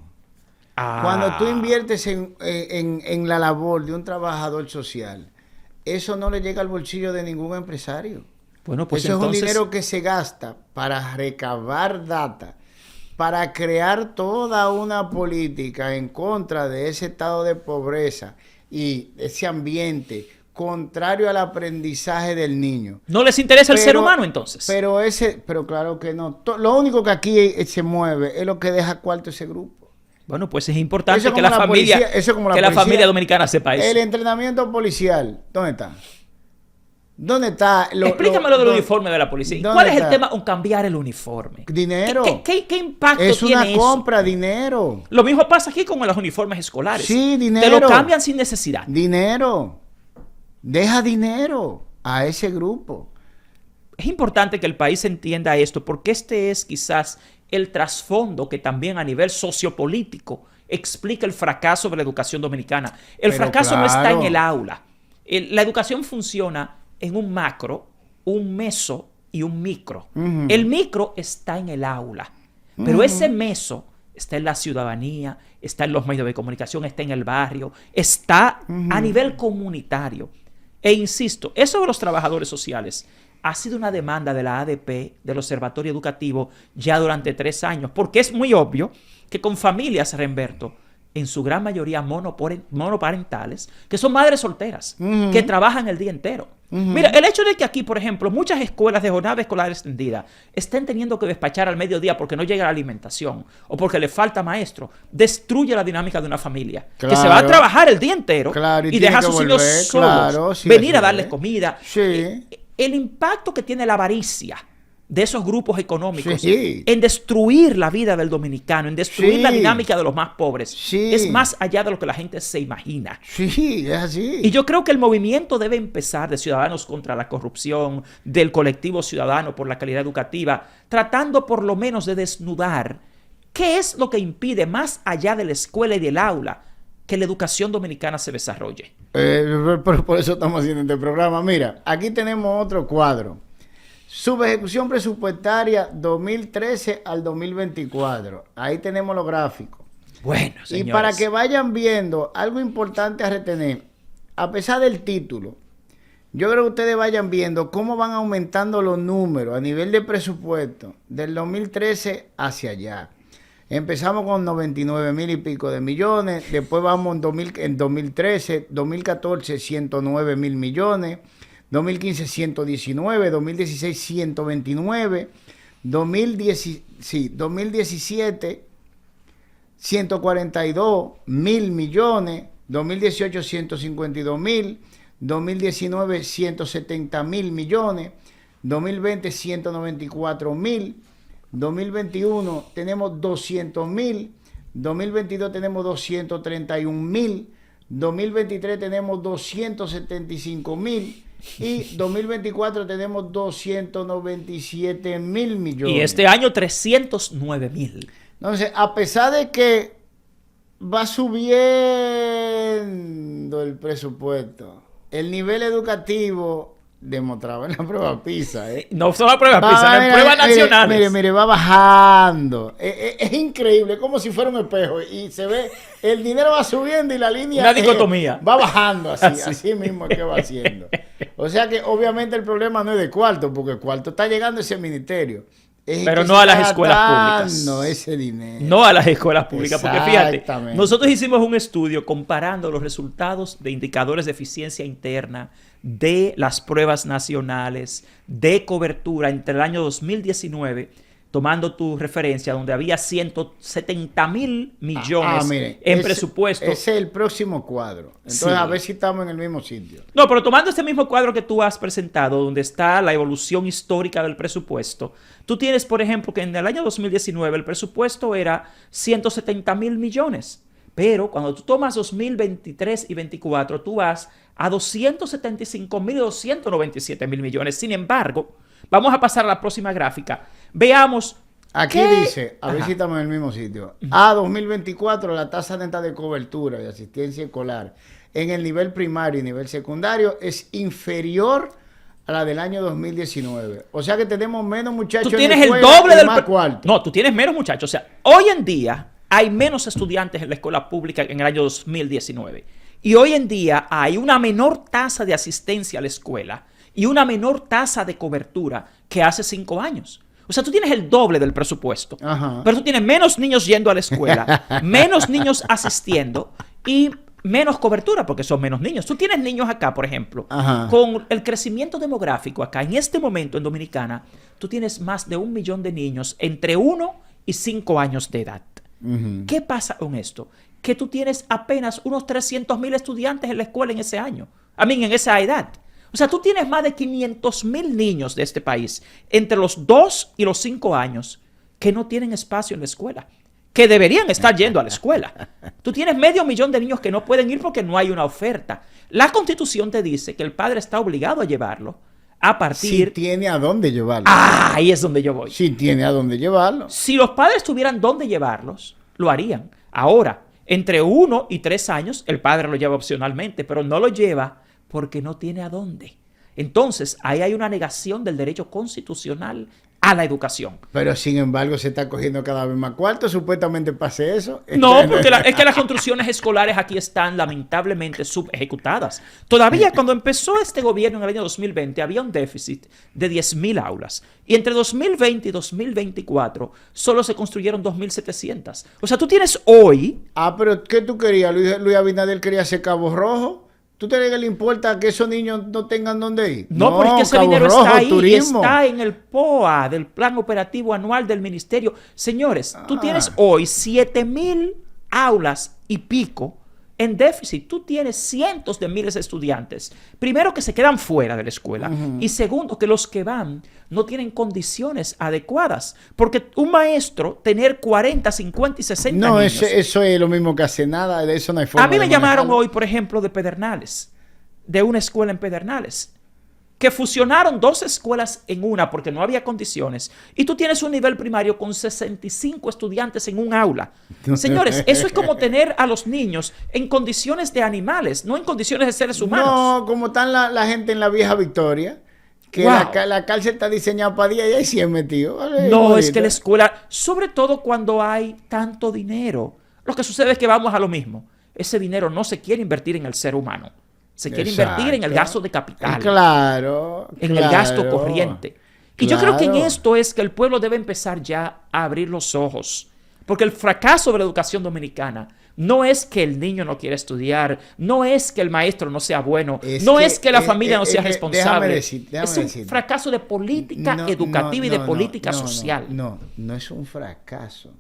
A: Cuando tú inviertes en la labor de un trabajador social, eso no le llega al bolsillo de ningún empresario.
B: Bueno, pues
A: eso
B: entonces,
A: es un dinero que se gasta para recabar data, para crear toda una política en contra de ese estado de pobreza y ese ambiente contrario al aprendizaje del niño.
B: ¿No les interesa el ser humano entonces?
A: Pero claro que no. Lo único que aquí se mueve es lo que deja cuarto ese grupo.
B: Bueno, pues es importante que la familia dominicana sepa eso.
A: El entrenamiento policial, ¿dónde está? ¿Dónde está?
B: Explícame lo del uniforme de la policía. ¿Cuál es el tema con cambiar el uniforme?
A: Dinero.
B: ¿Qué impacto tiene eso?
A: Es una compra, dinero.
B: Lo mismo pasa aquí con los uniformes escolares.
A: Sí, dinero.
B: Te lo cambian sin necesidad.
A: Dinero. Deja dinero a ese grupo.
B: Es importante que el país entienda esto, porque este es quizás el trasfondo que también a nivel sociopolítico explica el fracaso de la educación dominicana. El fracaso no está en el aula. La educación funciona en un macro, un meso y un micro. El micro está en el aula, pero ese meso está en la ciudadanía, está en los medios de comunicación, está en el barrio, está a nivel comunitario. E insisto, eso de los trabajadores sociales ha sido una demanda de la ADP, del Observatorio Educativo, ya durante 3 años, porque es muy obvio que con familias, Remberto, en su gran mayoría monoparentales, que son madres solteras, que trabajan el día entero. Mira, el hecho de que aquí, por ejemplo, muchas escuelas de jornada escolar extendida estén teniendo que despachar al mediodía porque no llega la alimentación o porque le falta maestro, destruye la dinámica de una familia que se va a trabajar el día entero y deja a sus hijos solos, venir a darles comida.
A: Sí.
B: El impacto que tiene la avaricia de esos grupos económicos en destruir la vida del dominicano, en destruir la dinámica de los más pobres, es más allá de lo que la gente se imagina.
A: Sí, es así.
B: Y yo creo que el movimiento debe empezar de Ciudadanos contra la Corrupción, del colectivo ciudadano por la calidad educativa, tratando por lo menos de desnudar qué es lo que impide, más allá de la escuela y del aula, que la educación dominicana se desarrolle.
A: Por eso estamos haciendo este programa. Mira, aquí tenemos otro cuadro. Subejecución presupuestaria 2013 al 2024. Ahí tenemos los gráficos.
B: Bueno, señores.
A: Y para que vayan viendo, algo importante a retener, a pesar del título, yo creo que ustedes vayan viendo cómo van aumentando los números a nivel de presupuesto del 2013 hacia allá. Empezamos con 99,000 y pico de millones, después vamos en 2013, 2014, 109,000 millones, 2015, 119, 2016, 129, 2017, 142,000 millones, 2018, 152,000, 2019, 170,000 millones, 2020, 194,000, 2021 tenemos 200,000, 2022 tenemos 231,000, 2023 tenemos 275,000 y 2024 tenemos 297,000 millones.
B: Y este año 309,000.
A: Entonces, a pesar de que va subiendo el presupuesto, el nivel educativo demostrado en la prueba PISA.
B: No son las pruebas PISA, en pruebas nacionales.
A: Mire, va bajando. Es increíble, como si fuera un espejo. Y se ve, el dinero va subiendo y la línea...
B: Una dicotomía.
A: Va bajando así mismo es que va haciendo. O sea que obviamente el problema no es de cuarto, porque el cuarto está llegando a ese ministerio.
B: Pero no a las escuelas públicas.
A: No, ese dinero.
B: No a las escuelas públicas. Porque fíjate, nosotros hicimos un estudio comparando los resultados de indicadores de eficiencia interna de las pruebas nacionales de cobertura entre el año 2019 tomando tu referencia, donde había 170.000 millones
A: miren,
B: en presupuesto.
A: Ese es el próximo cuadro. Entonces,
B: Sí.
A: a ver si estamos en el mismo sitio.
B: No, pero tomando este mismo cuadro que tú has presentado, donde está la evolución histórica del presupuesto, tú tienes, por ejemplo, que en el año 2019 el presupuesto era 170.000 millones. Pero cuando tú tomas 2023 y 2024, tú vas a 275.000 y 297.000 millones. Sin embargo, vamos a pasar a la próxima gráfica. Veamos.
A: Aquí
B: qué...
A: dice, a ver
B: Ajá.
A: si estamos en el mismo sitio. A 2024, la tasa neta de cobertura y asistencia escolar en el nivel primario y nivel secundario es inferior a la del año 2019. O sea que tenemos menos muchachos
B: Tú
A: en la
B: tienes el
A: escuela
B: doble
A: y
B: del...
A: más cuarto.
B: No, tú tienes menos muchachos. O sea, hoy en día hay menos estudiantes en la escuela pública en el año 2019. Y hoy en día hay una menor tasa de asistencia a la escuela y una menor tasa de cobertura que hace 5 años. O sea, tú tienes el doble del presupuesto.
A: Ajá.
B: Pero tú tienes menos niños yendo a la escuela, menos niños asistiendo y menos cobertura porque son menos niños. Tú tienes niños acá, por ejemplo,
A: Ajá.
B: con el crecimiento demográfico acá, en este momento en Dominicana, tú tienes más de 1 millón de niños entre 1 y 5 años de edad.
A: Ujú.
B: ¿Qué pasa con esto? Que tú tienes apenas unos 300.000 estudiantes en la escuela en ese año. En esa edad. O sea, tú tienes más de 500.000 niños de este país entre los 2 y los 5 años que no tienen espacio en la escuela, que deberían estar yendo a la escuela. Tú tienes 500.000 de niños que no pueden ir porque no hay una oferta. La Constitución te dice que el padre está obligado a llevarlo a
A: Si
B: partir...
A: tiene a dónde llevarlo.
B: Ahí es donde yo voy.
A: Si tiene a dónde llevarlo.
B: Si los padres tuvieran dónde llevarlos, lo harían. Ahora, entre 1 y 3 años, el padre lo lleva opcionalmente, pero no lo lleva porque no tiene a dónde. Entonces, ahí hay una negación del derecho constitucional a la educación.
A: Pero sin embargo se está cogiendo cada vez más cuarto. Supuestamente pase eso.
B: No, porque es que las construcciones escolares aquí están lamentablemente subejecutadas. Todavía cuando empezó este gobierno en el año 2020 había un déficit de 10.000 aulas. Y entre 2020 y 2024 solo se construyeron 2.700. O sea, tú tienes hoy...
A: Pero ¿qué tú querías? Luis Abinader quería hacer Cabo Rojo. ¿Tú te crees que le importa que esos niños no tengan dónde ir?
B: No, pero es que ese
A: Cabo
B: dinero
A: Rojo,
B: está ahí, y
A: turismo.
B: está en el POA, del Plan Operativo Anual del Ministerio. Señores, tú tienes hoy 7.000 aulas y pico en déficit. Tú tienes cientos de miles de estudiantes. Primero, que se quedan fuera de la escuela. Y segundo, que los que van no tienen condiciones adecuadas. Porque un maestro, tener 40, 50 y 60
A: No,
B: niños...
A: eso es lo mismo que hace nada. De eso no hay forma
B: A mí me
A: de
B: llamaron
A: manejarlo.
B: hoy, por ejemplo, de Pedernales, de una escuela en Pedernales, que fusionaron 2 escuelas en una porque no había condiciones, y tú tienes un nivel primario con 65 estudiantes en un aula. Señores, eso es como tener a los niños en condiciones de animales, no en condiciones de seres humanos.
A: No, como están la gente en la vieja Victoria, que
B: Wow.
A: la cárcel está diseñada para día y hay 100 metidos. Vale,
B: No,
A: bonito.
B: es que la escuela, sobre todo cuando hay tanto dinero, lo que sucede es que vamos a lo mismo. Ese dinero no se quiere invertir en el ser humano. Se quiere invertir en el gasto de capital.
A: Claro.
B: En el gasto corriente. Y yo creo que en esto es que el pueblo debe empezar ya a abrir los ojos. Porque el fracaso de la educación dominicana no es que el niño no quiera estudiar, no es que el maestro no sea bueno, no es que la familia no sea responsable. Es un fracaso de política educativa y de política social.
A: No es un fracaso.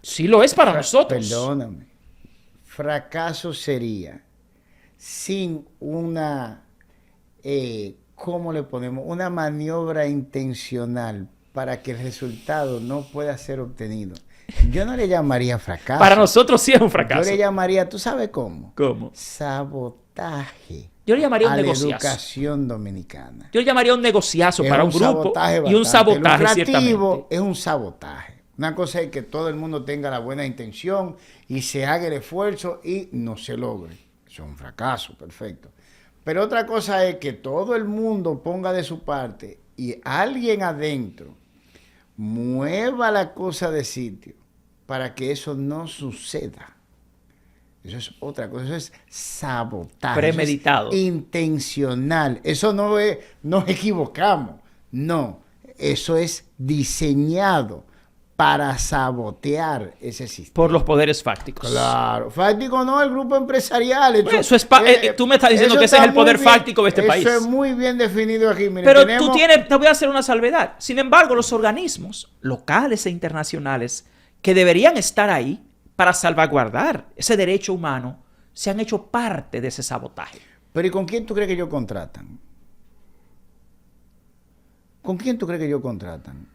B: Sí lo es para nosotros.
A: Perdóname. Fracaso sería sin una, ¿cómo le ponemos? Una maniobra intencional para que el resultado no pueda ser obtenido. Yo no le llamaría fracaso.
B: Para nosotros sí es un fracaso.
A: Yo le llamaría, ¿tú sabes cómo?
B: ¿Cómo?
A: Sabotaje.
B: Yo le llamaría un
A: a la
B: negociazo.
A: educación dominicana.
B: Yo le llamaría un negociazo para un grupo y un
A: bastante
B: sabotaje,
A: lucrativo.
B: ciertamente.
A: Es un sabotaje. Una cosa es que todo el mundo tenga la buena intención y se haga el esfuerzo y no se logre. Eso es un fracaso, perfecto. Pero otra cosa es que todo el mundo ponga de su parte y alguien adentro mueva la cosa de sitio para que eso no suceda. Eso es otra cosa, eso es sabotaje.
B: Premeditado.
A: Eso es intencional. Eso no es, nos equivocamos. No, eso es diseñado para sabotear ese sistema.
B: Por los poderes fácticos.
A: Claro, fáctico no, el grupo empresarial.
B: Eso tú me estás diciendo que ese es el poder fáctico de este país.
A: Eso es muy bien definido aquí. Miren,
B: pero te voy a hacer una salvedad. Sin embargo, los organismos locales e internacionales que deberían estar ahí para salvaguardar ese derecho humano se han hecho parte de ese sabotaje.
A: Pero ¿y con quién tú crees que ellos contratan? ¿Con quién tú crees que ellos contratan?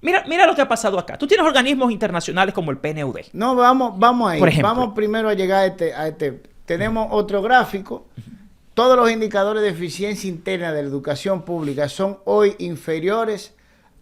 B: Mira lo que ha pasado acá. Tú tienes organismos internacionales como el PNUD.
A: No, vamos ahí.
B: Por ejemplo.
A: Vamos primero a llegar a este. Tenemos otro gráfico. Todos los indicadores de eficiencia interna de la educación pública son hoy inferiores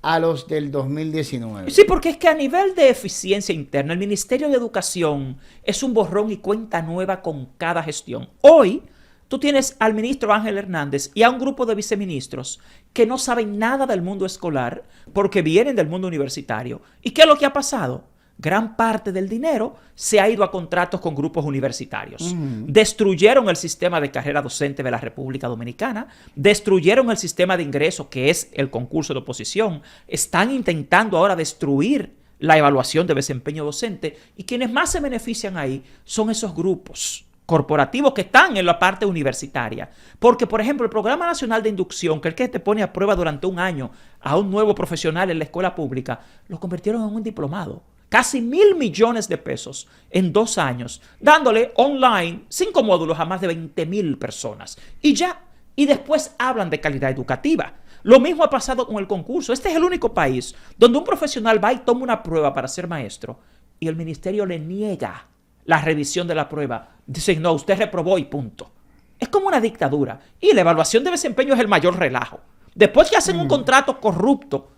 A: a los del 2019.
B: Sí, porque es que a nivel de eficiencia interna, el Ministerio de Educación es un borrón y cuenta nueva con cada gestión. Hoy, tú tienes al ministro Ángel Hernández y a un grupo de viceministros que no saben nada del mundo escolar porque vienen del mundo universitario. ¿Y qué es lo que ha pasado? Gran parte del dinero se ha ido a contratos con grupos universitarios. Destruyeron el sistema de carrera docente de la República Dominicana, destruyeron el sistema de ingreso que es el concurso de oposición, están intentando ahora destruir la evaluación de desempeño docente y quienes más se benefician ahí son esos grupos corporativos que están en la parte universitaria. Porque, por ejemplo, el Programa Nacional de Inducción, que es el que te pone a prueba durante un año a un nuevo profesional en la escuela pública, lo convirtieron en un diplomado. Casi 1.000 millones de pesos en 2 años, dándole online 5 módulos a más de 20.000 personas. Y ya, y después hablan de calidad educativa. Lo mismo ha pasado con el concurso. Este es el único país donde un profesional va y toma una prueba para ser maestro y el ministerio le niega la revisión de la prueba. Dicen, no, usted reprobó y punto. Es como una dictadura. Y la evaluación de desempeño es el mayor relajo. Después que hacen un contrato corrupto,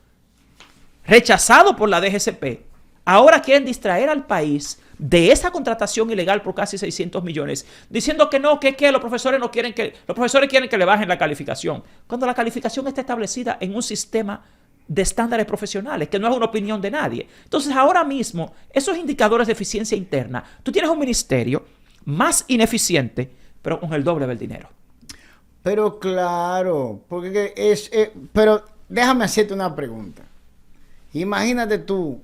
B: rechazado por la DGCP, ahora quieren distraer al país de esa contratación ilegal por casi 600 millones, diciendo que no, que los profesores no quieren los profesores quieren que le bajen la calificación, cuando la calificación está establecida en un sistema de estándares profesionales, que no es una opinión de nadie. Entonces, ahora mismo, esos indicadores de eficiencia interna, tú tienes un ministerio más ineficiente, pero con el doble del dinero.
A: Pero claro, porque pero déjame hacerte una pregunta. Imagínate tú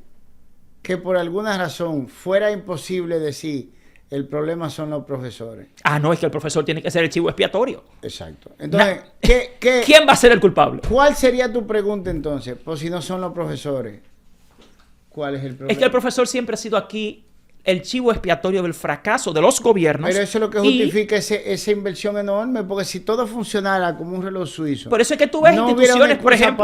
A: que por alguna razón fuera imposible decir el problema son los profesores.
B: No, es que el profesor tiene que ser el chivo expiatorio.
A: Exacto. Entonces,
B: ¿quién va a ser el culpable?
A: ¿Cuál sería tu pregunta entonces? Pues si no son los profesores, ¿cuál es el problema?
B: Es que el profesor siempre ha sido aquí el chivo expiatorio del fracaso de los gobiernos.
A: Pero eso es lo que justifica esa inversión enorme, porque si todo funcionara como un reloj suizo.
B: Por eso es que tú ves instituciones, por ejemplo,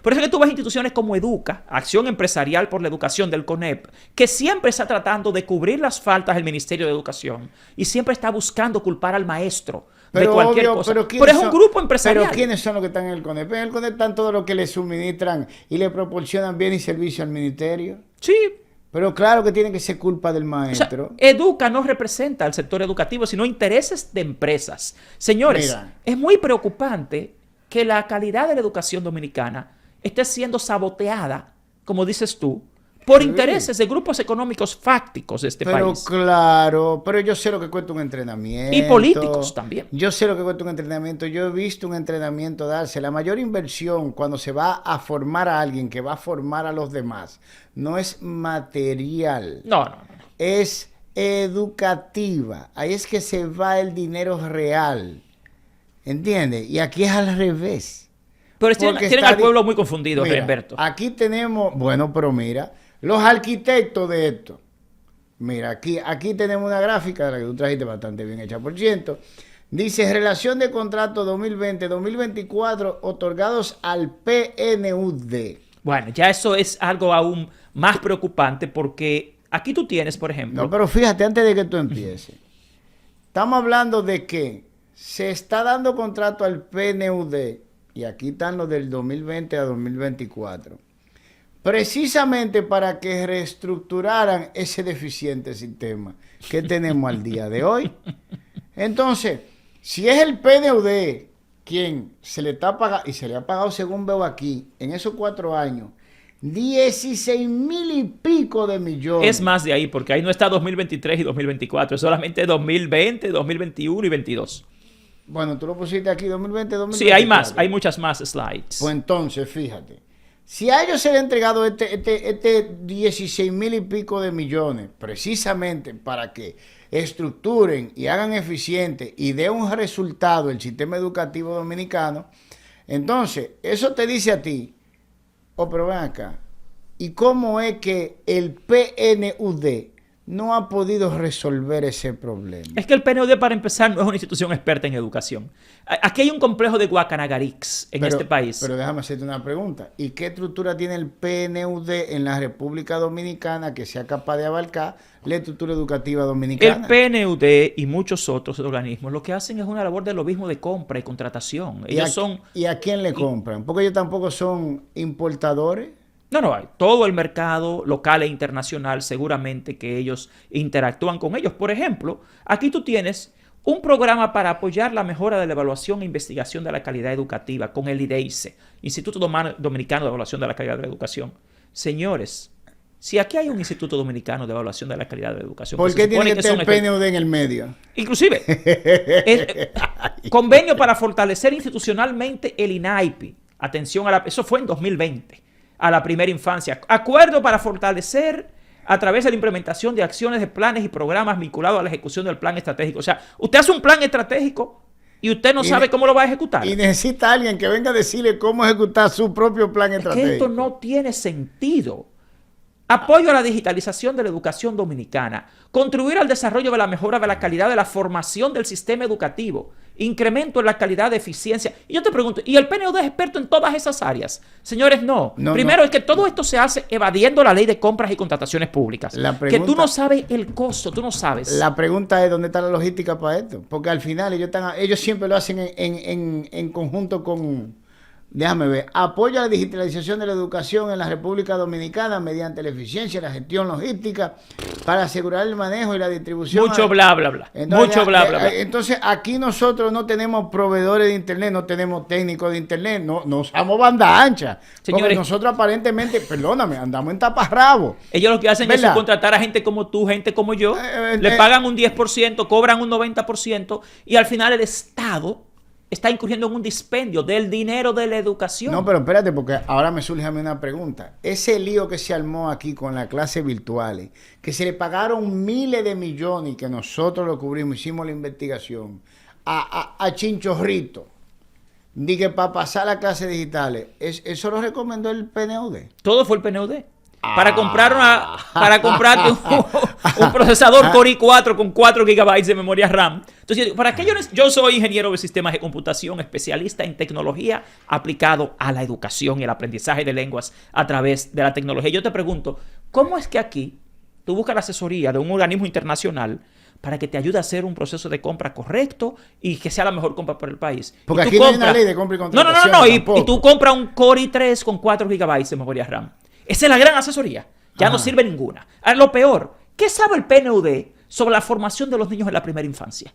B: por eso es que tú ves instituciones como Educa, Acción Empresarial por la Educación del CONEP, que siempre está tratando de cubrir las faltas del Ministerio de Educación y siempre está buscando culpar al maestro de cualquier cosa. Pero es un grupo empresarial.
A: Pero ¿quiénes son los que están en el CONEP? En el CONEP están todos los que le suministran y le proporcionan bienes y servicios al ministerio.
B: Sí.
A: Pero claro que tiene que ser culpa del maestro.
B: O sea, Educa no representa al sector educativo, sino intereses de empresas. Señores, mira, es muy preocupante que la calidad de la educación dominicana esté siendo saboteada, como dices tú, por intereses de grupos económicos fácticos de este país.
A: Pero claro, pero yo sé lo que cuesta un entrenamiento.
B: Y políticos también.
A: Yo sé lo que cuesta un entrenamiento. Yo he visto un entrenamiento darse. La mayor inversión cuando se va a formar a alguien que va a formar a los demás no es material.
B: No.
A: Es educativa. Ahí es que se va el dinero real. ¿Entiendes? Y aquí es al revés.
B: Pero tienen al pueblo muy confundido,
A: mira,
B: Humberto.
A: Aquí tenemos, bueno, pero mira, los arquitectos de esto. Mira, aquí tenemos una gráfica de la que tú trajiste bastante bien hecha, por ciento. Dice, relación de contrato 2020-2024 otorgados al PNUD.
B: Bueno, ya eso es algo aún más preocupante porque aquí tú tienes, por ejemplo...
A: No, pero fíjate, antes de que tú empieces. Estamos hablando de que se está dando contrato al PNUD y aquí están los del 2020 a 2024. Precisamente para que reestructuraran ese deficiente sistema que tenemos al día de hoy. Entonces, si es el PNUD quien se le está pagando, y se le ha pagado, según veo aquí, en esos 4 años, 16,000 y pico de millones.
B: Es más de ahí, porque ahí no está 2023 y 2024, es solamente 2020, 2021 y 2022.
A: Bueno, tú lo pusiste aquí, 2020, 2024.
B: Sí, hay más, hay muchas más slides.
A: Pues entonces, fíjate, Si a ellos se le ha entregado este 16,000 y pico de millones, precisamente para que estructuren y hagan eficiente y dé un resultado el sistema educativo dominicano, entonces eso te dice a ti, oh, pero ven acá, ¿y cómo es que el PNUD no ha podido resolver ese problema?
B: Es que el PNUD, para empezar, no es una institución experta en educación. Aquí hay un complejo de Guacanagarix en este país.
A: Pero déjame hacerte una pregunta. ¿Y qué estructura tiene el PNUD en la República Dominicana que sea capaz de abarcar la estructura educativa dominicana?
B: El PNUD y muchos otros organismos lo que hacen es una labor de lobismo de compra y contratación.
A: ¿Y a quién le compran? Porque ellos tampoco son importadores.
B: No, hay todo el mercado local e internacional, seguramente que ellos interactúan con ellos. Por ejemplo, aquí tú tienes un programa para apoyar la mejora de la evaluación e investigación de la calidad educativa con el IDEICE, Instituto Dominicano de Evaluación de la Calidad de la Educación. Señores, si aquí hay un Instituto Dominicano de Evaluación de la Calidad de la Educación...
A: ¿Por qué tiene que estar el PNUD en el medio?
B: Inclusive, convenio para fortalecer institucionalmente el INAIPI. Atención, eso fue en 2020. A la primera infancia. Acuerdo para fortalecer a través de la implementación de acciones de planes y programas vinculados a la ejecución del plan estratégico. O sea, usted hace un plan estratégico y usted no sabe cómo lo va a ejecutar.
A: Y necesita alguien que venga a decirle cómo ejecutar su propio plan estratégico.
B: Que esto no tiene sentido. Apoyo a la digitalización de la educación dominicana. Contribuir al desarrollo de la mejora de la calidad de la formación del sistema educativo. Incremento en la calidad de eficiencia. Y yo te pregunto, ¿y el PNUD es experto en todas esas áreas? Señores, no. Primero es que todo esto se hace evadiendo la ley de compras y contrataciones públicas. Que tú no sabes el costo, tú no sabes.
A: La pregunta es, ¿dónde está la logística para esto? Porque al final ellos siempre lo hacen en conjunto con... Déjame ver. Apoyo a la digitalización de la educación en la República Dominicana mediante la eficiencia y la gestión logística para asegurar el manejo y la distribución.
B: Mucho bla, bla, bla.
A: Entonces, mucho bla, bla, bla. Entonces, aquí nosotros no tenemos proveedores de internet, no tenemos técnicos de internet, no usamos banda ancha. Señores, porque nosotros aparentemente, perdóname, andamos en taparrabo.
B: Ellos lo que hacen es contratar a gente como tú, gente como yo, le pagan un 10%, cobran un 90% y al final el Estado está incurriendo en un dispendio del dinero de la educación.
A: No, pero espérate, porque ahora me surge a mí una pregunta. Ese lío que se armó aquí con las clases virtuales, que se le pagaron miles de millones y que nosotros lo cubrimos, hicimos la investigación, a Chinchorrito, dije para pasar las clases digitales, ¿eso lo recomendó el PNUD?
B: Todo fue el PNUD. Para comprarte un procesador Core i4 con 4 GB de memoria RAM. Entonces, ¿para qué yo soy ingeniero de sistemas de computación, especialista en tecnología aplicado a la educación y el aprendizaje de lenguas a través de la tecnología? Yo te pregunto, ¿cómo es que aquí tú buscas la asesoría de un organismo internacional para que te ayude a hacer un proceso de compra correcto y que sea la mejor compra para el país?
A: Porque aquí no hay una ley de compra y contratación.
B: No. Y tú compras un Core i3 con 4 GB de memoria RAM. Esa es la gran asesoría. Ya no sirve ninguna. Ahora, lo peor, ¿qué sabe el PNUD sobre la formación de los niños en la primera infancia?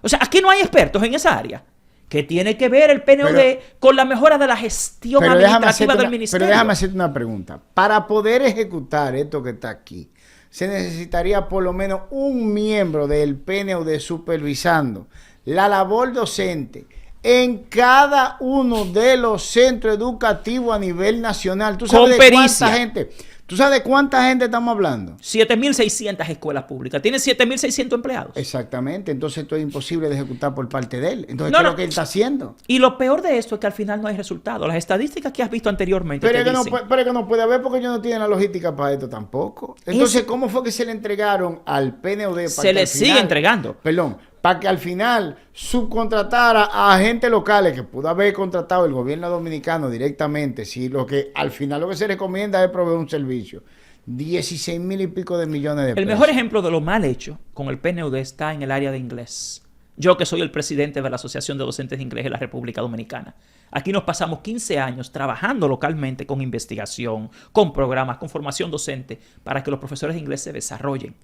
B: O sea, aquí no hay expertos en esa área. ¿Qué tiene que ver el PNUD con la mejora de la gestión administrativa del ministerio?
A: Pero déjame hacerte una pregunta. Para poder ejecutar esto que está aquí, se necesitaría por lo menos un miembro del PNUD supervisando la labor docente en cada uno de los centros educativos a nivel nacional. ¿Tú sabes de cuánta gente? ¿Tú sabes de cuánta gente estamos hablando?
B: 7.600 escuelas públicas. Tiene 7.600 empleados.
A: Exactamente. Entonces esto es imposible de ejecutar por parte de él. Entonces, ¿qué es lo que él está haciendo?
B: Y lo peor de esto es que al final no hay resultados. Las estadísticas que has visto anteriormente
A: pero es que no puede haber porque ellos no tienen la logística para esto tampoco. Entonces, ¿cómo fue que se le entregaron al PNUD?
B: Se le sigue entregando.
A: Perdón. Para que al final subcontratara a agentes locales que pudo haber contratado el gobierno dominicano directamente, si lo que al final lo que se recomienda es proveer un servicio. 16,000 y pico de millones de pesos.
B: El mejor ejemplo de lo mal hecho con el PNUD está en el área de inglés. Yo, que soy el presidente de la Asociación de Docentes de Inglés de la República Dominicana. Aquí nos pasamos 15 años trabajando localmente con investigación, con programas, con formación docente, para que los profesores de inglés se desarrollen.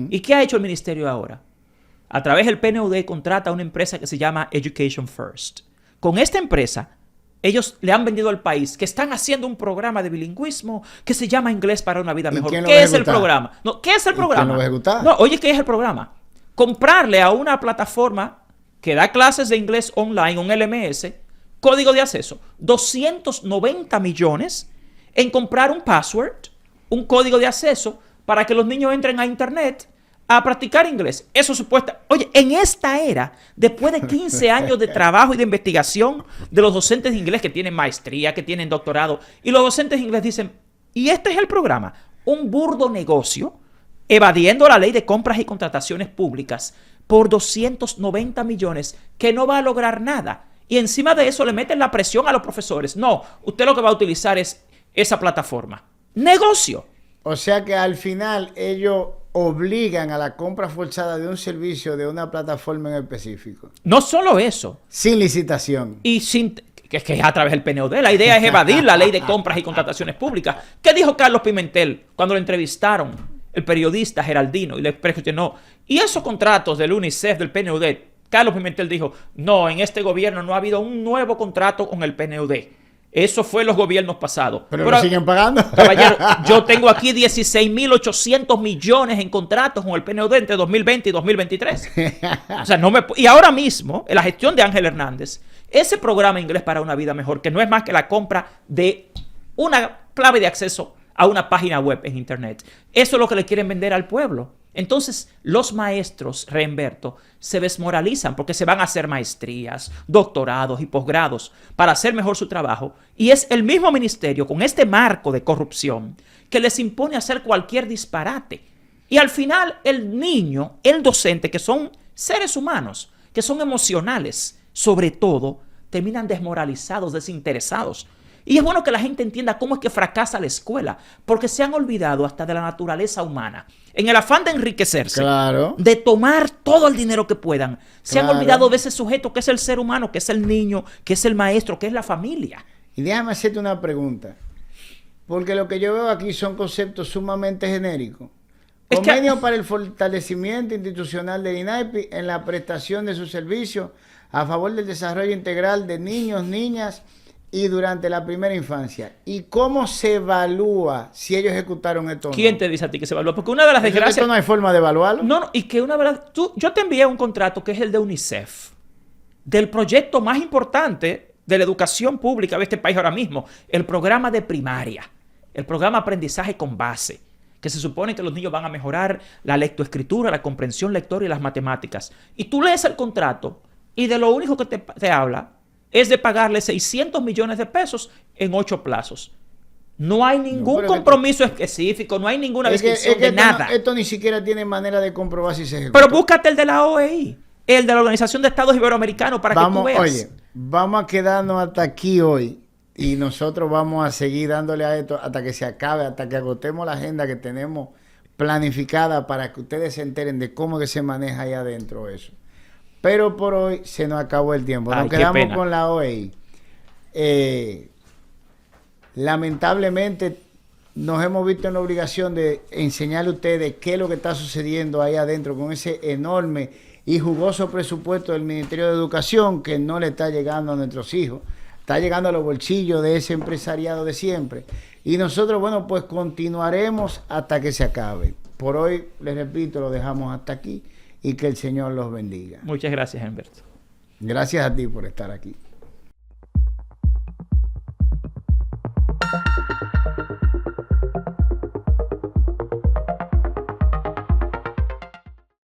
B: ¿Y qué ha hecho el ministerio ahora? A través del PNUD contrata a una empresa que se llama Education First. Con esta empresa, ellos le han vendido al país que están haciendo un programa de bilingüismo que se llama Inglés para una vida mejor. ¿Qué es el programa? No, ¿qué es el programa?
A: ¿Quién lo va a ejecutar?
B: No, oye, ¿qué es el programa? Comprarle a una plataforma que da clases de inglés online, un LMS, código de acceso, 290 millones en comprar un password, un código de acceso, para que los niños entren a internet a practicar inglés. Eso supuesta. Oye, en esta era, después de 15 años de trabajo y de investigación de los docentes de inglés que tienen maestría, que tienen doctorado, y los docentes de inglés dicen, y este es el programa, un burdo negocio, evadiendo la ley de compras y contrataciones públicas por 290 millones, que no va a lograr nada. Y encima de eso le meten la presión a los profesores. No, usted lo que va a utilizar es esa plataforma. Negocio.
A: O sea que al final ellos obligan a la compra forzada de un servicio de una plataforma en específico.
B: No solo eso.
A: Sin licitación.
B: Y sin... que es a través del PNUD. La idea es evadir la ley de compras y contrataciones públicas. ¿Qué dijo Carlos Pimentel cuando lo entrevistaron el periodista Geraldino y le presionó? Y esos contratos del UNICEF, del PNUD, Carlos Pimentel dijo, no, en este gobierno no ha habido un nuevo contrato con el PNUD. Eso fue en los gobiernos pasados.
A: Pero lo siguen pagando.
B: Caballero, yo tengo aquí 16.800 millones en contratos con el PNUD entre 2020 y 2023. O sea, y ahora mismo, en la gestión de Ángel Hernández, ese programa Inglés para una Vida Mejor, que no es más que la compra de una clave de acceso a una página web en internet. Eso es lo que le quieren vender al pueblo. Entonces, los maestros, Reimberto, se desmoralizan porque se van a hacer maestrías, doctorados y posgrados para hacer mejor su trabajo. Y es el mismo ministerio, con este marco de corrupción, que les impone hacer cualquier disparate. Y al final, el niño, el docente, que son seres humanos, que son emocionales, sobre todo, terminan desmoralizados, desinteresados. Y es bueno que la gente entienda cómo es que fracasa la escuela, porque se han olvidado hasta de la naturaleza humana. En el afán de enriquecerse,
A: claro,
B: de tomar todo el dinero que puedan, se han
A: claro,
B: olvidado de ese sujeto que es el ser humano, que es el niño, que es el maestro, que es la familia.
A: Y déjame hacerte una pregunta, porque lo que yo veo aquí son conceptos sumamente genéricos. Convenio para el fortalecimiento institucional del INAEPI en la prestación de sus servicios a favor del desarrollo integral de niños, niñas y durante la primera infancia. ¿Y cómo se evalúa si ellos ejecutaron esto?
B: ¿Quién te dice a ti que se evalúa? Porque una de las desgracias...
A: ¿Esto no hay forma de evaluarlo?
B: No, y que una verdad... Yo te envié un contrato que es el de UNICEF, del proyecto más importante de la educación pública de este país ahora mismo, el programa de primaria, el programa Aprendizaje con Base, que se supone que los niños van a mejorar la lectoescritura, la comprensión lectora y las matemáticas. Y tú lees el contrato y de lo único que te habla es de pagarle 600 millones de pesos en 8 plazos. No hay ningún compromiso específico, no hay ninguna descripción de nada.
A: Esto ni siquiera tiene manera de comprobar si se ejecuta.
B: Pero búscate el de la OEI, el de la Organización de Estados Iberoamericanos, para que tú veas.
A: Oye, vamos a quedarnos hasta aquí hoy y nosotros vamos a seguir dándole a esto hasta que se acabe, hasta que agotemos la agenda que tenemos planificada para que ustedes se enteren de cómo que se maneja ahí adentro eso. Pero por hoy se nos acabó el tiempo. Nos quedamos con la OEI. Lamentablemente nos hemos visto en la obligación de enseñarle a ustedes qué es lo que está sucediendo ahí adentro con ese enorme y jugoso presupuesto del Ministerio de Educación que no le está llegando a nuestros hijos. Está llegando a los bolsillos de ese empresariado de siempre. Y nosotros, bueno, pues continuaremos hasta que se acabe. Por hoy, les repito, lo dejamos hasta aquí. Y que el Señor los bendiga.
B: Muchas gracias, Humberto.
A: Gracias a ti por estar aquí.